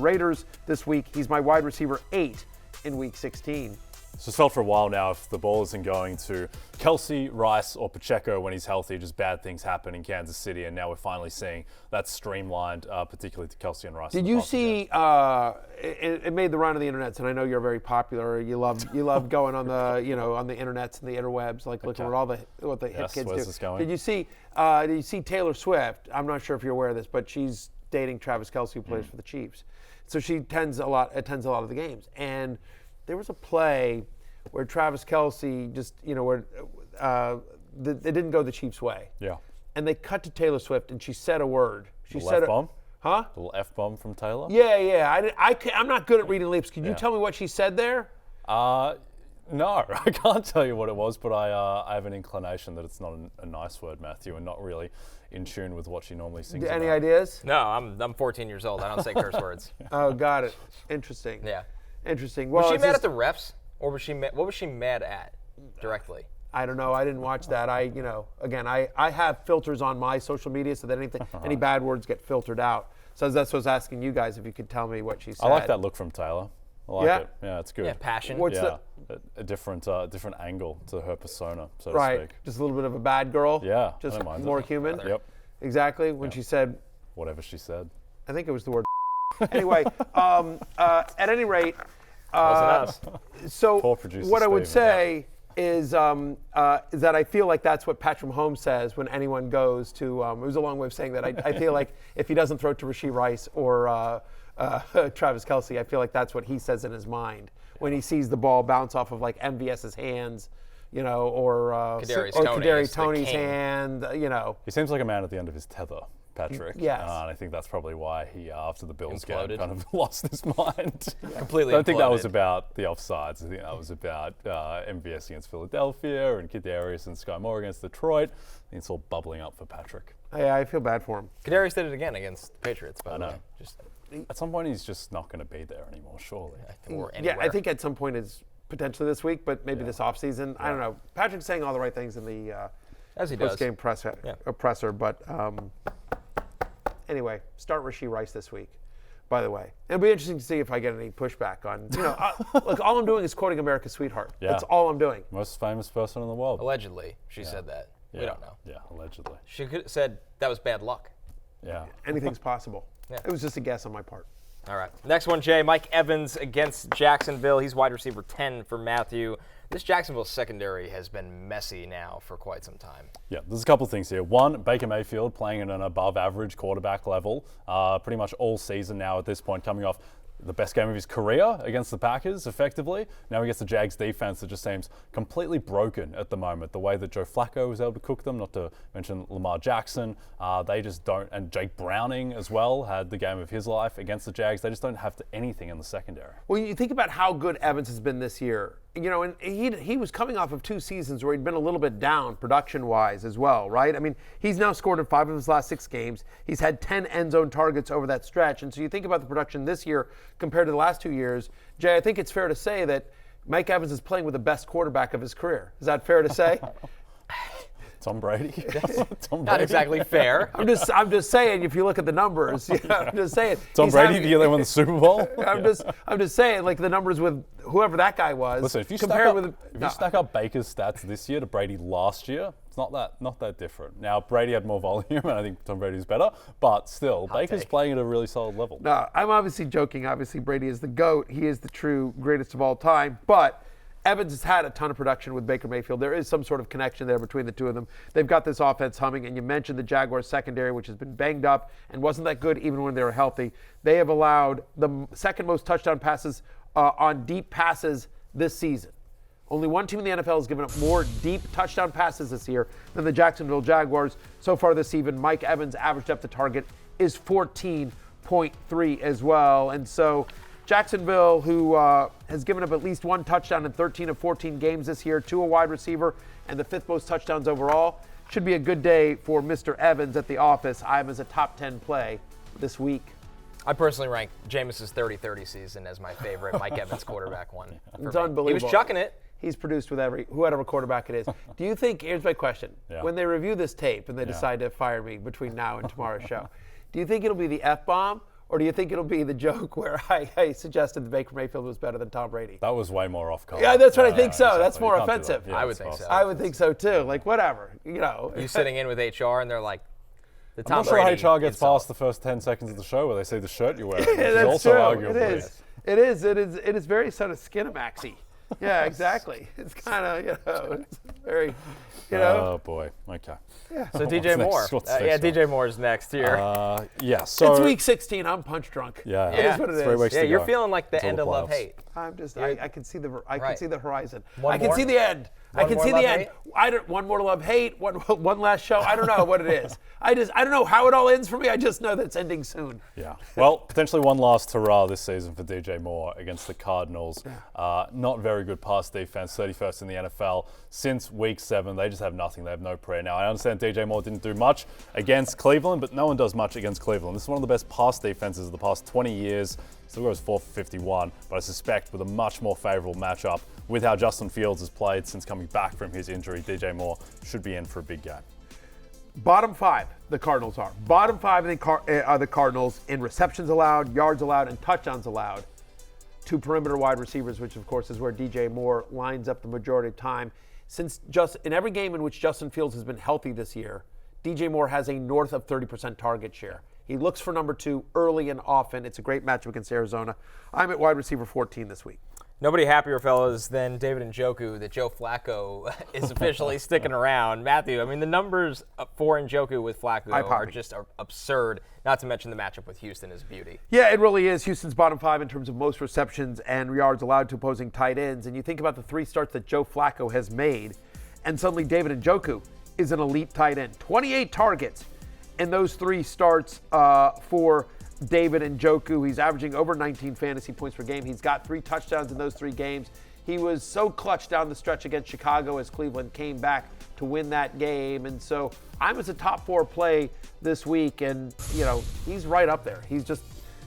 Raiders this week. He's my wide receiver 8 in Week 16. It's just felt for a while now if the ball isn't going to Kelsey, Rice, or Pacheco when he's healthy, just bad things happen in Kansas City, and now we're finally seeing that streamlined, particularly to Kelsey and Rice. Did you see? It made the round of the internets, and I know you're very popular. You love going on the on the internets and the interwebs, like looking at what the hip kids where's do. this going? Did you see Taylor Swift? I'm not sure if you're aware of this, but she's dating Travis Kelce, who plays for the Chiefs. So she attends a lot of the games, and there was a play where Travis Kelce just, it didn't go the Chiefs' way. Yeah. And they cut to Taylor Swift, and she said a word. She little said, F-bomb? huh? A little F-bomb from Taylor? Yeah. I'm not good at reading lips. Can you tell me what she said there? No, I can't tell you what it was, but I have an inclination that it's not a nice word, Matthew, and not really in tune with what she normally sings Any about. ideas? No, I'm 14 years old. I don't say curse words. Oh, got it. Interesting. Yeah. Interesting. Was Well, she it's mad just- at the refs, or was she what was she mad at directly? I don't know. I didn't watch that. Again, I have filters on my social media so that any bad words get filtered out. So that's what I was asking you guys if you could tell me what she said. I like that look from Taylor. I like it. Yeah, it's good. Yeah, passion. What's yeah, a different angle to her persona, so to right? speak. Just a little bit of a bad girl. Yeah, I Just don't mind more it. human. Yep. Exactly. When she said, Whatever she said. I think it was the word. Anyway, at any rate, Wasn't us. so Poor producer what I would Steven, say is that I feel like that's what Patrick Mahomes says when anyone goes to. It was a long way of saying that. I feel like if he doesn't throw to Rashee Rice or Travis Kelce, I feel like that's what he says in his mind when he sees the ball bounce off of like MVS's hands, or Kadarius Toney's king. hand, He seems like a man at the end of his tether, Patrick. Yes. And I think that's probably why he, after the Bills game, Imploded. kind of lost his mind. Completely I don't think that was imploded. about the offsides. I think that was about MVS against Philadelphia and Kadarius and Sky Moore against Detroit. I think it's all bubbling up for Patrick. I feel bad for him. Kadarius did it again against the Patriots, by the know. way. Just At some point, he's just not going to be there anymore, surely. or Yeah, anywhere. I think at some point is potentially this week, but maybe this offseason. I don't know. Patrick's saying all the right things in the As he does. post-game presser, but anyway, start Rashee Rice this week, by the way. It'll be interesting to see if I get any pushback on, look, all I'm doing is quoting America's Sweetheart. Yeah. That's all I'm doing. Most famous person in the world. Allegedly, she said that. Yeah. We don't know. Yeah, allegedly. She could have said that was bad luck. Yeah. Anything's possible. Yeah. It was just a guess on my part. All right. Next one, Jay. Mike Evans against Jacksonville. He's wide receiver 10 for Matthew. This Jacksonville secondary has been messy now for quite some time. Yeah, there's a couple of things here. One, Baker Mayfield playing at an above-average quarterback level pretty much all season now at this point, coming off the best game of his career against the Packers, effectively. Now he gets the Jags defense that just seems completely broken at the moment. The way that Joe Flacco was able to cook them, not to mention Lamar Jackson, they just don't, and Jake Browning as well had the game of his life against the Jags. They just don't have anything in the secondary. Well, you think about how good Evans has been this year. And he was coming off of 2 seasons where he'd been a little bit down production-wise as well, right? I mean, he's now scored in 5 of his last 6 games. He's had 10 end zone targets over that stretch. And so you think about the production this year compared to the last 2 years. Jay, I think it's fair to say that Mike Evans is playing with the best quarterback of his career. Is that fair to say? Tom Brady? Tom Brady? Not exactly fair. I'm just saying. If you look at the numbers, I'm just saying. Tom Brady, the year they won the Super Bowl? I'm just saying, like the numbers with whoever that guy was. Listen, if you stack up Baker's stats this year to Brady last year, it's not that different. Now Brady had more volume, and I think Tom Brady's better, but still, Baker's playing at a really solid level. No, I'm obviously joking. Obviously, Brady is the GOAT. He is the true greatest of all time. But Evans has had a ton of production with Baker Mayfield. There is some sort of connection there between the two of them. They've got this offense humming, and you mentioned the Jaguars secondary, which has been banged up and wasn't that good even when they were healthy. They have allowed the second most touchdown passes on deep passes this season. Only one team in the NFL has given up more deep touchdown passes this year than the Jacksonville Jaguars. So far this season, Mike Evans' average depth of target is 14.3 as well. And so Jacksonville, who has given up at least 1 touchdown in 13 of 14 games this year to a wide receiver and the 5th most touchdowns overall, should be a good day for Mr. Evans at the office. I am as a top 10 play this week. I personally rank Jameis's 30-30 season as my favorite Mike Evans quarterback one. It's unbelievable. He was chucking it. He's produced with whoever quarterback it is. Do you think, here's my question, when they review this tape and they decide to fire me between now and tomorrow's show, do you think it'll be the F-bomb or do you think it'll be the joke where I suggested that Baker Mayfield was better than Tom Brady? That was way more off color. Yeah, that's what I think so. Exactly. That's more You can't do that. offensive. Yeah, I would it's think false. so. I would think so too. Like, whatever, You sitting in with HR and they're like, the I'm Tom not sure Brady HR gets insult. past the first 10 seconds of the show where they see the shirt you're wearing. Yeah, which that's is also true. arguably. It is very sort of Skinamaxy. Yeah, exactly. It's kind of, it's very, Oh, boy. Okay. So DJ Moore. What's next? DJ Moore's next here. Yeah, so. It's week 16. I'm punch drunk. Yeah, It is what it it's 3 is. weeks Yeah, to you're go feeling like the until end the of playoffs. love-hate. I'm just, I can see the can see the horizon. One I can more? see the end. I One can more see the love, end. hate? I don't. One more to love, hate. One last show. I don't know what it is. I don't know how it all ends for me. I just know that it's ending soon. Yeah. Well, potentially one last hurrah this season for DJ Moore against the Cardinals. Not very good pass defense, 31st in the NFL. Since week 7, they just have nothing. They have no prayer. Now, I understand DJ Moore didn't do much against Cleveland, but no one does much against Cleveland. This is one of the best pass defenses of the past 20 years. Still goes 4 for 51, but I suspect with a much more favorable matchup with how Justin Fields has played since coming back from his injury, DJ Moore should be in for a big game. Bottom 5, the Cardinals are. Bottom 5 are the Cardinals in receptions allowed, yards allowed, and touchdowns allowed to perimeter wide receivers, which of course is where DJ Moore lines up the majority of time. Since in every game in which Justin Fields has been healthy this year, DJ Moore has a north of 30% target share. He looks for number 2 early and often. It's a great matchup against Arizona. I'm at wide receiver 14 this week. Nobody happier, fellas, than David Njoku that Joe Flacco is officially sticking around. Matthew, I mean, the numbers for Njoku with Flacco are just absurd, not to mention the matchup with Houston is beauty. Yeah, it really is. Houston's bottom 5 in terms of most receptions and yards allowed to opposing tight ends. And you think about the 3 starts that Joe Flacco has made, and suddenly David Njoku is an elite tight end. 28 targets in those 3 starts for David Njoku. He's averaging over 19 fantasy points per game. He's got 3 touchdowns in those 3 games. He was so clutch down the stretch against Chicago as Cleveland came back to win that game. And so I'm as a top 4 play this week, and he's right up there. He's just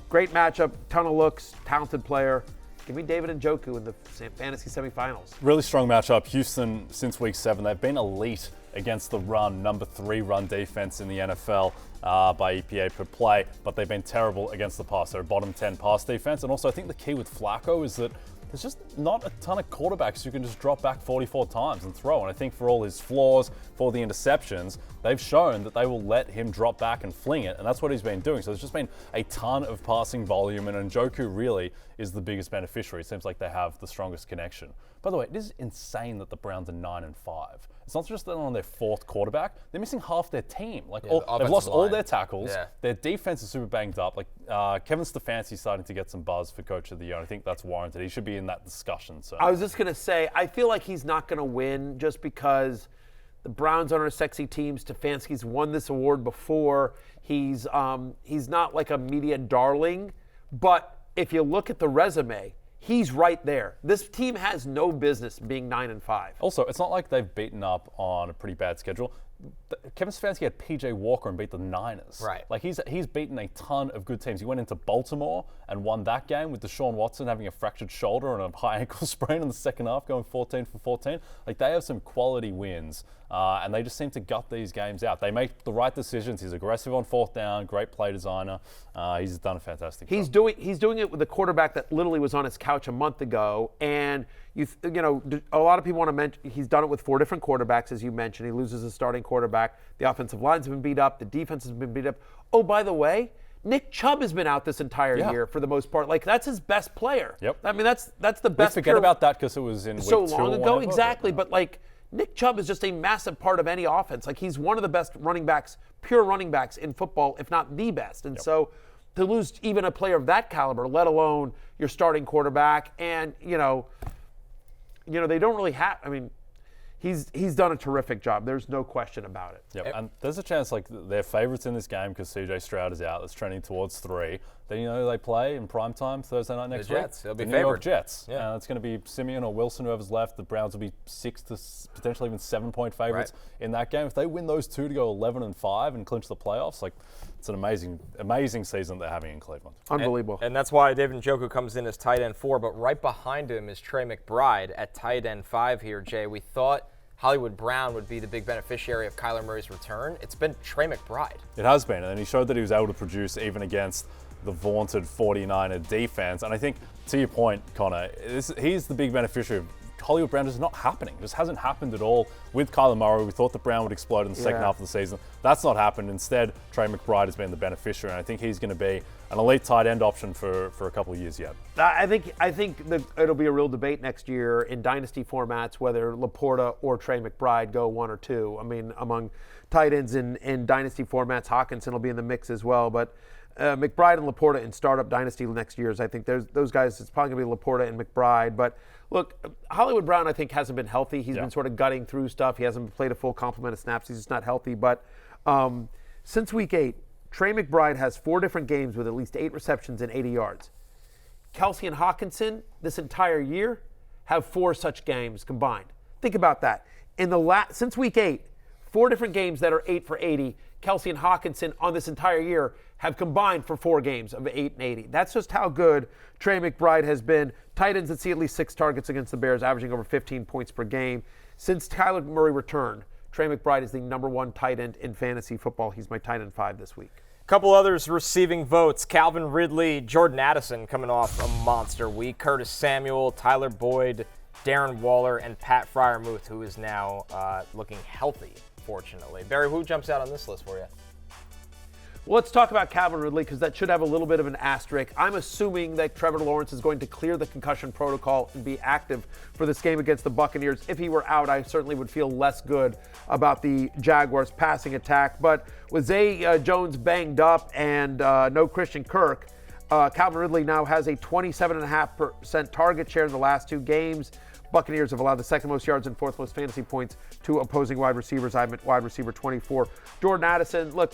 great matchup, ton of looks, talented player. Give me David Njoku in the fantasy semifinals. Really strong matchup. Houston, since week 7, they've been elite against the run, number 3 run defense in the NFL by EPA per play, but they've been terrible against the pass. They're a bottom 10 pass defense. And also I think the key with Flacco is that there's just not a ton of quarterbacks who can just drop back 44 times and throw. And I think for all his flaws, for the interceptions, they've shown that they will let him drop back and fling it, and that's what he's been doing. So there's just been a ton of passing volume, and Njoku really is the biggest beneficiary. It seems like they have the strongest connection. By the way, it is insane that the Browns are 9-5. It's not just that they're on their 4th quarterback; they're missing half their team. They've lost all their tackles. Yeah. Their defense is super banged up. Kevin Stefanski's starting to get some buzz for Coach of the Year. I think that's warranted. He should be in that discussion. So I was just gonna say, I feel like he's not gonna win just because the Browns aren't a sexy team. Stefanski's won this award before. He's not like a media darling, but if you look at the resume, he's right there. This team has no business being 9-5. Also, it's not like they've beaten up on a pretty bad schedule. Kevin Stefanski had PJ Walker and beat the Niners. Right. He's beaten a ton of good teams. He went into Baltimore and won that game with Deshaun Watson having a fractured shoulder and a high ankle sprain in the second half, going 14 for 14. They have some quality wins, and they just seem to gut these games out. They make the right decisions. He's aggressive on 4th down, great play designer. He's done a fantastic job. He's doing it with a quarterback that literally was on his couch a month ago, and a lot of people want to mention he's done it with 4 different quarterbacks, as you mentioned. He loses his starting quarterback. The offensive line's been beat up. The defense has been beat up. Oh, by the way, Nick Chubb has been out this entire year for the most part. That's his best player. Yep. I mean, that's the best. We forget about that because it was in week 2 so long ago, whatever, exactly. But Nick Chubb is just a massive part of any offense. He's one of the best running backs, pure running backs in football, if not the best. And so to lose even a player of that caliber, let alone your starting quarterback, and they don't really have. I mean, he's done a terrific job. There's no question about it. Yep. And there's a chance they're favorites in this game because CJ Stroud is out. That's trending towards 3. Then they play in primetime Thursday night next week. Jets. They'll be the favored. New York Jets. Yeah. It's going to be Simeon or Wilson, whoever's left. The Browns will be 6 to potentially even 7-point favorites in that game. If they win those 2 to go 11-5 and clinch the playoffs, it's an amazing season they're having in Cleveland. Unbelievable. And that's why David Njoku comes in as tight end 4, but right behind him is Trey McBride at tight end 5 here, Jay. We thought Hollywood Brown would be the big beneficiary of Kyler Murray's return. It's been Trey McBride. It has been, and he showed that he was able to produce even against the vaunted 49er defense. And I think, to your point, Connor, he's the big beneficiary of Hollywood Brown just not happening. It just hasn't happened at all with Kyler Murray. We thought that Brown would explode in the second half of the season. That's not happened. Instead, Trey McBride has been the beneficiary, and I think he's going to be an elite tight end option for a couple of years yet. I think it'll be a real debate next year in dynasty formats whether Laporta or Trey McBride go 1 or 2. I mean, among tight ends in dynasty formats, Hawkinson will be in the mix as well. But McBride and Laporta in startup dynasty next years. I think those guys, it's probably going to be Laporta and McBride. But look, Hollywood Brown, I think, hasn't been healthy. He's been sort of gutting through stuff. He hasn't played a full complement of snaps. He's just not healthy. But since week 8, Trey McBride has 4 different games with at least 8 receptions and 80 yards. Kelsey and Hawkinson this entire year have 4 such games combined. Think about that. Since week 8, 4 different games that are 8 for 80. Kelsey and Hawkinson on this entire year have combined for 4 games of 8 and 80. That's just how good Trey McBride has been. Tight ends that see at least 6 targets against the Bears, averaging over 15 points per game. Since Kyler Murray returned, Trey McBride is the number 1 tight end in fantasy football. He's my tight end 5 this week. Couple others receiving votes. Calvin Ridley, Jordan Addison coming off a monster week. Curtis Samuel, Tyler Boyd, Darren Waller, and Pat Freiermuth, who is now looking healthy, fortunately. Barry, who jumps out on this list for you? Well, let's talk about Calvin Ridley because that should have a little bit of an asterisk. I'm assuming that Trevor Lawrence is going to clear the concussion protocol and be active for this game against the Buccaneers. If he were out, I certainly would feel less good about the Jaguars' passing attack. But with Zay Jones banged up and no Christian Kirk, Calvin Ridley now has a 27.5% target share in the last 2 games. Buccaneers have allowed the 2nd most yards and 4th most fantasy points to opposing wide receivers. I'm at wide receiver 24. Jordan Addison, look,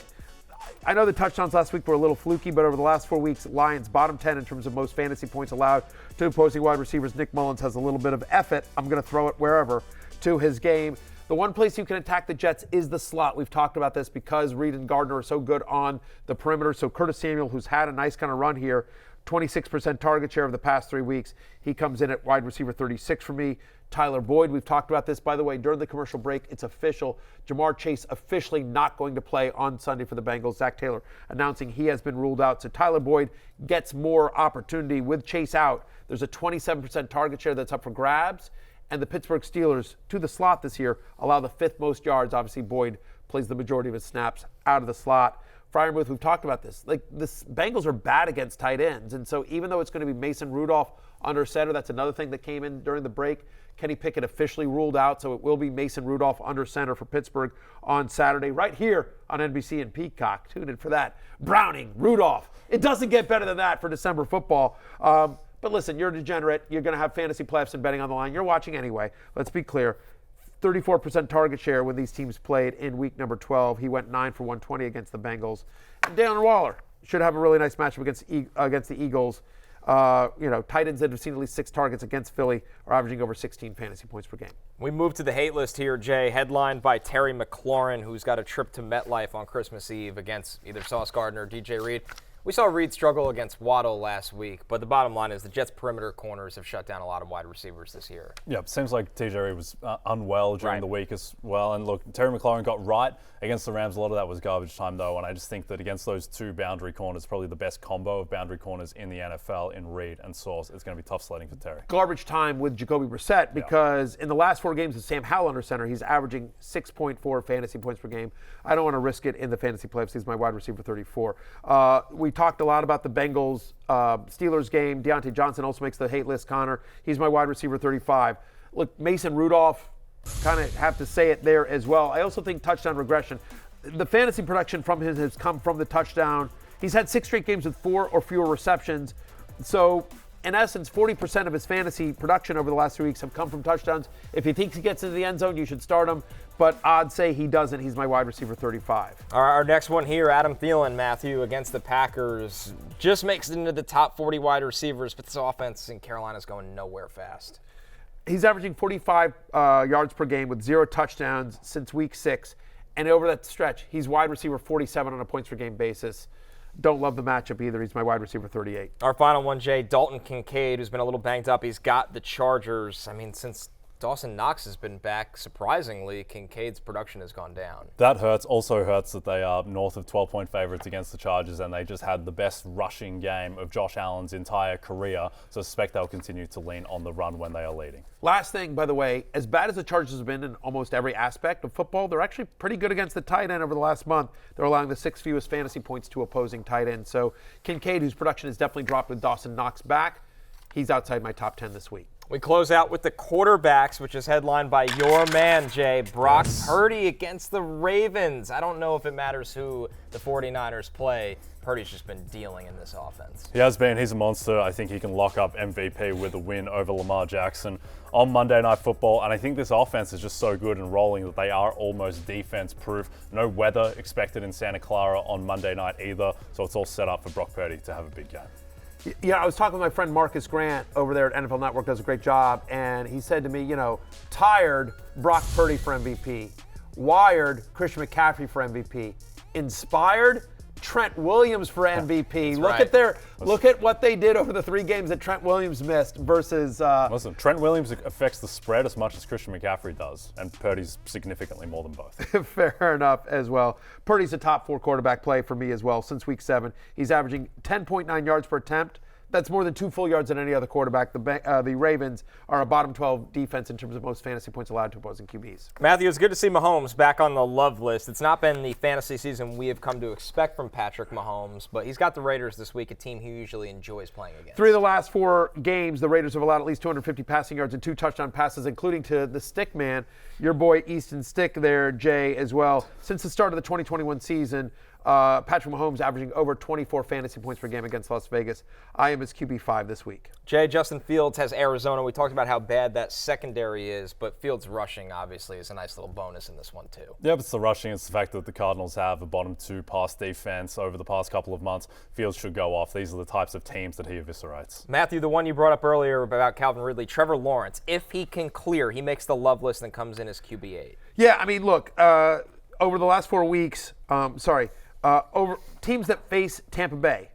I know the touchdowns last week were a little fluky, but over the last 4 weeks, Lions bottom 10 in terms of most fantasy points allowed to opposing wide receivers. Nick Mullins has a little bit of effort. I'm going to throw it wherever to his game. The one place you can attack the Jets is the slot. We've talked about this because Reed and Gardner are so good on the perimeter. So Curtis Samuel, who's had a nice kind of run here, 26% target share of the past 3 weeks. He comes in at wide receiver 36 for me. Tyler Boyd, we've talked about this, by the way, during the commercial break. It's official. Jamar Chase officially not going to play on Sunday for the Bengals. Zach Taylor announcing he has been ruled out. So Tyler Boyd gets more opportunity with Chase out. There's a 27% target share that's up for grabs. And the Pittsburgh Steelers, to the slot this year, allow the 5th most yards. Obviously, Boyd plays the majority of his snaps out of the slot. Freiermuth, we've talked about this. Like, the Bengals are bad against tight ends. And so even though it's going to be Mason Rudolph under center, that's another thing that came in during the break. Kenny Pickett officially ruled out, so it will be Mason Rudolph under center for Pittsburgh on Saturday, right here on NBC and Peacock. Tune in for that. Browning, Rudolph. It doesn't get better than that for December football. But listen, you're a degenerate. You're going to have fantasy playoffs and betting on the line. You're watching anyway. Let's be clear. 34% target share when these teams played in week number 12. He went 9 for 120 against the Bengals. And Darren Waller should have a really nice matchup against the Eagles. Tight ends that have seen at least 6 targets against Philly are averaging over 16 fantasy points per game. We move to the hate list here, Jay, headlined by Terry McLaurin, who's got a trip to MetLife on Christmas Eve against either Sauce Gardner or DJ Reed. We saw Reed struggle against Waddle last week, but the bottom line is the Jets' perimeter corners have shut down a lot of wide receivers this year. Yeah, it seems like TJ Reed was unwell during the week as well. And look, Terry McLaurin got right against the Rams. A lot of that was garbage time, though. And I just think that against those 2 boundary corners, probably the best combo of boundary corners in the NFL in Reed and Sauce, it's going to be tough sledding for Terry. Garbage time with Jacoby Brissett because in the last 4 games with Sam Howell under center, he's averaging 6.4 fantasy points per game. I don't want to risk it in the fantasy playoffs. He's my wide receiver 34. We talked a lot about the Bengals Steelers game. Diontae Johnson also makes the hate list, Connor. He's my wide receiver 35. Look, Mason Rudolph, kind of have to say it there as well. I also think touchdown regression. The fantasy production from him has come from the touchdown. He's had 6 straight games with 4 or fewer receptions. So, in essence, 40% of his fantasy production over the last 3 weeks have come from touchdowns. If he thinks he gets into the end zone, you should start him. But odds say he doesn't. He's my wide receiver 35. Our next one here, Adam Thielen, Matthew, against the Packers. Just makes it into the top 40 wide receivers, but this offense in Carolina's going nowhere fast. He's averaging 45 yards per game with 0 touchdowns since week 6. And over that stretch, he's wide receiver 47 on a points per game basis. Don't love the matchup either. He's my wide receiver 38. Our final one, Jay, Dalton Kincaid, who's been a little banged up. He's got the Chargers. I mean, since Dawson Knox has been back, surprisingly, Kincaid's production has gone down. That hurts. Also hurts that they are north of 12-point favorites against the Chargers, and they just had the best rushing game of Josh Allen's entire career. So I suspect they'll continue to lean on the run when they are leading. Last thing, by the way, as bad as the Chargers have been in almost every aspect of football, they're actually pretty good against the tight end over the last month. They're allowing the 6th fewest fantasy points to opposing tight ends. So Kincaid, whose production has definitely dropped with Dawson Knox back, he's outside my top 10 this week. We close out with the quarterbacks, which is headlined by your man, Jay. Brock Purdy against the Ravens. I don't know if it matters who the 49ers play. Purdy's just been dealing in this offense. He has been. He's a monster. I think he can lock up MVP with a win over Lamar Jackson on Monday Night Football. And I think this offense is just so good and rolling that they are almost defense-proof. No weather expected in Santa Clara on Monday night either. So it's all set up for Brock Purdy to have a big game. Yeah, I was talking with my friend Marcus Grant over there at NFL Network, does a great job, and he said to me, tired, Brock Purdy for MVP, wired, Christian McCaffrey for MVP, inspired, Trent Williams for MVP. Look at what they did over the 3 games that Trent Williams missed versus. Listen, Trent Williams affects the spread as much as Christian McCaffrey does, and Purdy's significantly more than both. Fair enough as well. Purdy's a top 4 quarterback play for me as well since week 7. He's averaging 10.9 yards per attempt. That's more than 2 full yards than any other quarterback. The Ravens are a bottom 12 defense in terms of most fantasy points allowed to opposing QBs. Matthew, it's good to see Mahomes back on the love list. It's not been the fantasy season we have come to expect from Patrick Mahomes, but he's got the Raiders this week, a team he usually enjoys playing against. 3 of the last 4 games, the Raiders have allowed at least 250 passing yards and 2 touchdown passes, including to the stick man, your boy Easton Stick there, Jay, as well. Since the start of the 2021 season, Patrick Mahomes averaging over 24 fantasy points per game against Las Vegas. I am his QB5 this week. Jay, Justin Fields has Arizona. We talked about how bad that secondary is, but Fields rushing obviously is a nice little bonus in this one too. Yeah, it's the rushing. It's the fact that the Cardinals have a bottom 2 pass defense over the past couple of months. Fields should go off. These are the types of teams that he eviscerates. Matthew, the one you brought up earlier about Calvin Ridley, Trevor Lawrence, if he can clear, he makes the love list and comes in as QB8. Yeah, I mean, look, over the last 4 weeks, over teams that face Tampa Bay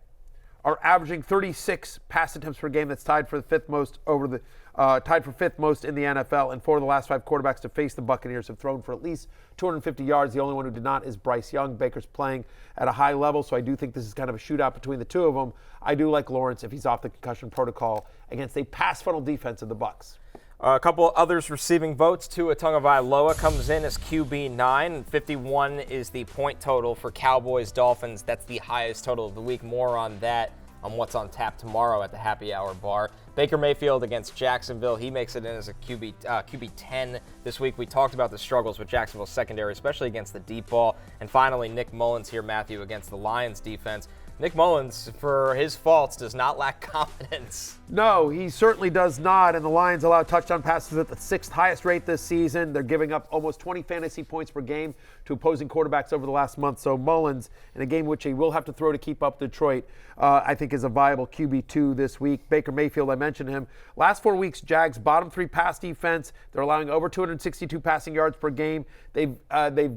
are averaging 36 pass attempts per game. That's tied for 5th most tied for 5th most in the NFL. And 4 of the last 5 quarterbacks to face the Buccaneers have thrown for at least 250 yards. The only one who did not is Bryce Young. Baker's playing at a high level, so I do think this is kind of a shootout between the 2 of them. I do like Lawrence if he's off the concussion protocol against a pass funnel defense of the Bucs. A couple others receiving votes. Tua Tagovailoa comes in as QB9. 51 is the point total for Cowboys-Dolphins. That's the highest total of the week. More on that on what's on tap tomorrow at the Happy Hour bar. Baker Mayfield against Jacksonville. He makes it in as a QB10 this week. We talked about the struggles with Jacksonville's secondary, especially against the deep ball. And finally, Nick Mullins here, Matthew, against the Lions defense. Nick Mullins, for his faults, does not lack confidence. No, he certainly does not. And the Lions allow touchdown passes at the 6th highest rate this season. They're giving up almost 20 fantasy points per game to opposing quarterbacks over the last month. So Mullins, in a game which he will have to throw to keep up Detroit, I think is a viable QB2 this week. Baker Mayfield, I mentioned him. Last 4 weeks, Jags bottom 3 pass defense. They're allowing over 262 passing yards per game. They've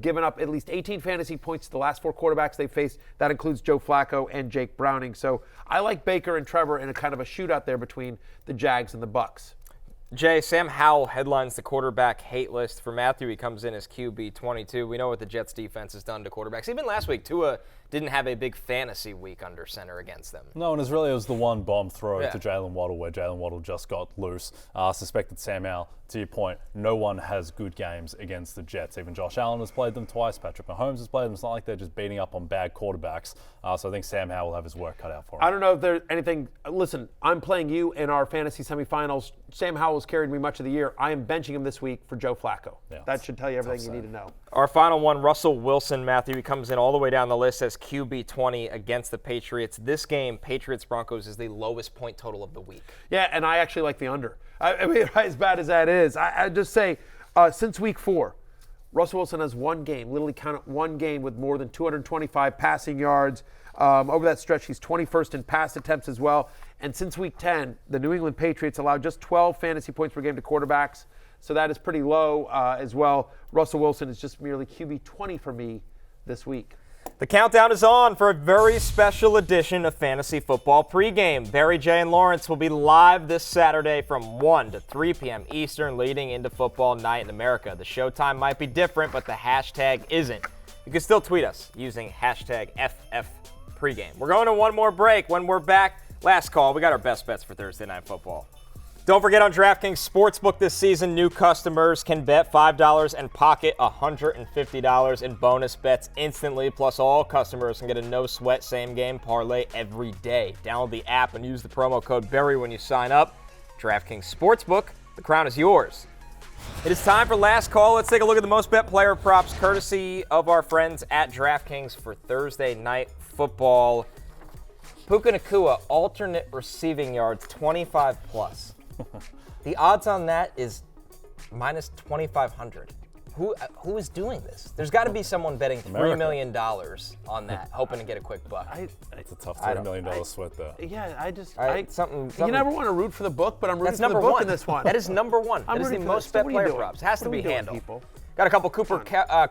given up at least 18 fantasy points to the last 4 quarterbacks they faced. That includes Joe Flacco and Jake Browning. So I like Baker and Trevor in a kind of a shootout there between the Jags and the Bucs. Jay, Sam Howell headlines the quarterback hate list. For Matthew, he comes in as QB22. We know what the Jets defense has done to quarterbacks. Even last week, Tua didn't have a big fantasy week under center against them. No, and it was the one bomb throw to Jalen Waddle where Jalen Waddle just got loose. Suspected Sam Howell, to your point, no one has good games against the Jets. Even Josh Allen has played them twice. Patrick Mahomes has played them. It's not like they're just beating up on bad quarterbacks. So I think Sam Howell will have his work cut out for him. I don't know if there's anything. Listen, I'm playing you in our fantasy semifinals. Sam Howell has carried me much of the year. I am benching him this week for Joe Flacco. Yeah, that should tell you everything you need to know. Our final one, Russell Wilson, Matthew. He comes in all the way down the list as QB20 against the Patriots. This game, Patriots-Broncos, is the lowest point total of the week. Yeah, and I actually like the under. I mean, as bad as that is, I just say, since week 4, Russell Wilson has one game, literally count it, one game with more than 225 passing yards. Over that stretch, he's 21st in pass attempts as well. And since week 10, the New England Patriots allowed just 12 fantasy points per game to quarterbacks. So that is pretty low as well. Russell Wilson is just merely QB20 for me this week. The countdown is on for a very special edition of Fantasy Football Pregame. Barry, Jay, and Lawrence will be live this Saturday from 1 to 3 p.m. Eastern, leading into football night in America. The showtime might be different, but the hashtag isn't. You can still tweet us using hashtag FFPregame. We're going to one more break. When we're back, last call, we got our best bets for Thursday Night Football. Don't forget, on DraftKings Sportsbook this season, new customers can bet $5 and pocket $150 in bonus bets instantly. Plus, all customers can get a no-sweat same-game parlay every day. Download the app and use the promo code Berry when you sign up. DraftKings Sportsbook. The crown is yours. It is time for last call. Let's take a look at the most bet player props courtesy of our friends at DraftKings for Thursday Night Football. Puka Nacua, alternate receiving yards, 25 plus. The odds on that is minus 2,500. Who is doing this? There's got to be someone betting $3 million on that, hoping to get a quick buck. It's a tough $3 million sweat there. Yeah, something. You never want to root for the book, but I'm rooting That's for the number book one. in this one. That is number one. That is the most bet player props. It has to be handled. Got a couple Cooper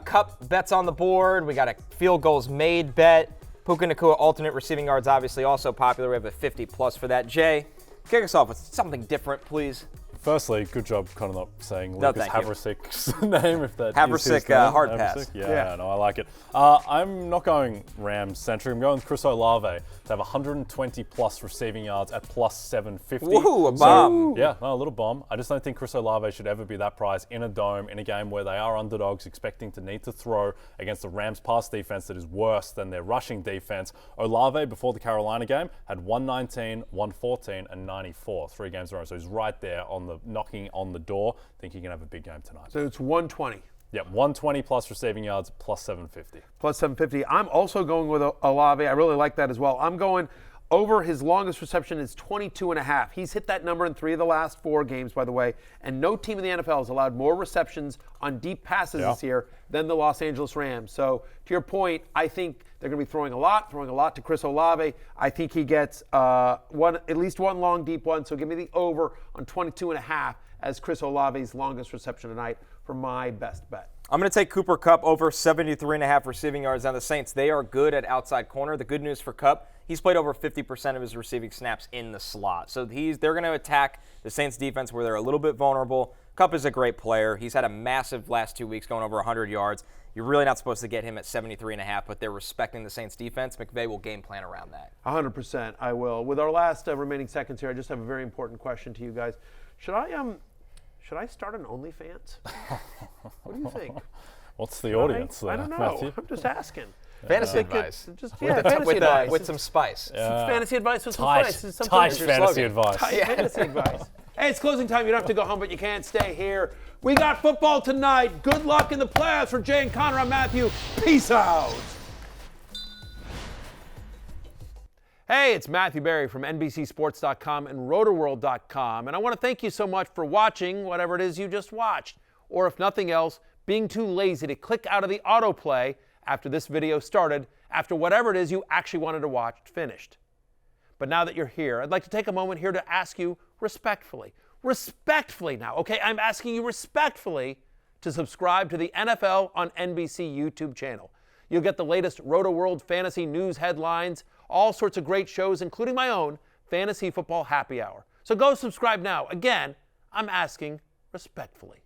Kupp bets on the board. We got a field goals made bet. Puka Nacua alternate receiving yards, obviously also popular. We have a 50 plus for that. Jay, kick us off with something different, please. Firstly, good job kind of not saying No, Lucas Havrassik's name if that is his Havrasik, name. hard pass. Yeah, no, I like it. I'm not going Rams-centric. I'm going with Chris Olave to have 120 plus receiving yards at plus 750. Woohoo, a bomb. Yeah, no, a little bomb. I just don't think Chris Olave should ever be that price in a dome in a game where they are underdogs expecting to need to throw against the Rams pass defense that is worse than their rushing defense. Olave, before the Carolina game, had 119, 114, and 94, 3 games in a row. So he's right there on the knocking on the door. I think he can have a big game tonight. So it's 120. Yeah, 120 plus receiving yards, plus 750. Plus 750. I'm also going with Olave. I really like that as well. I'm going over. His longest reception is 22.5. He's hit that number in 3 of the last 4 games, by the way. And no team in the NFL has allowed more receptions on deep passes this year than the Los Angeles Rams. So to your point, I think they're going to be throwing a lot to Chris Olave. I think he gets at least one long, deep one. So give me the over on 22.5 as Chris Olave's longest reception tonight for my best bet. I'm going to take Cooper Kupp over 73.5 receiving yards. Now, the Saints, they are good at outside corner. The good news for Kupp, he's played over 50% of his receiving snaps in the slot. So they're going to attack the Saints defense where they're a little bit vulnerable. Kupp is a great player. He's had a massive last 2 weeks going over 100 yards. You're really not supposed to get him at 73.5, but they're respecting the Saints defense. McVay will game plan around that. 100%, I will. With our last remaining seconds here, I just have a very important question to you guys. Should I start an OnlyFans? What do you think? What's the audience there, I don't know. Matthew? I'm just asking. Fantasy advice. Fantasy advice. With some spice. Some fantasy advice with some Tight spice. fantasy advice. Fantasy advice. Hey, it's closing time. You don't have to go home, but you can't stay here. We got football tonight. Good luck in the playoffs for Jay and Connor. I'm Matthew. Peace out. Hey, it's Matthew Berry from NBCSports.com and Rotoworld.com. And I want to thank you so much for watching whatever it is you just watched. Or if nothing else, being too lazy to click out of the autoplay after this video started, after whatever it is you actually wanted to watch finished. But now that you're here, I'd like to take a moment here to ask you respectfully now, okay? I'm asking you respectfully to subscribe to the NFL on NBC YouTube channel. You'll get the latest Rotoworld fantasy news headlines, all sorts of great shows, including my own Fantasy Football Happy Hour. So go subscribe now. Again, I'm asking respectfully.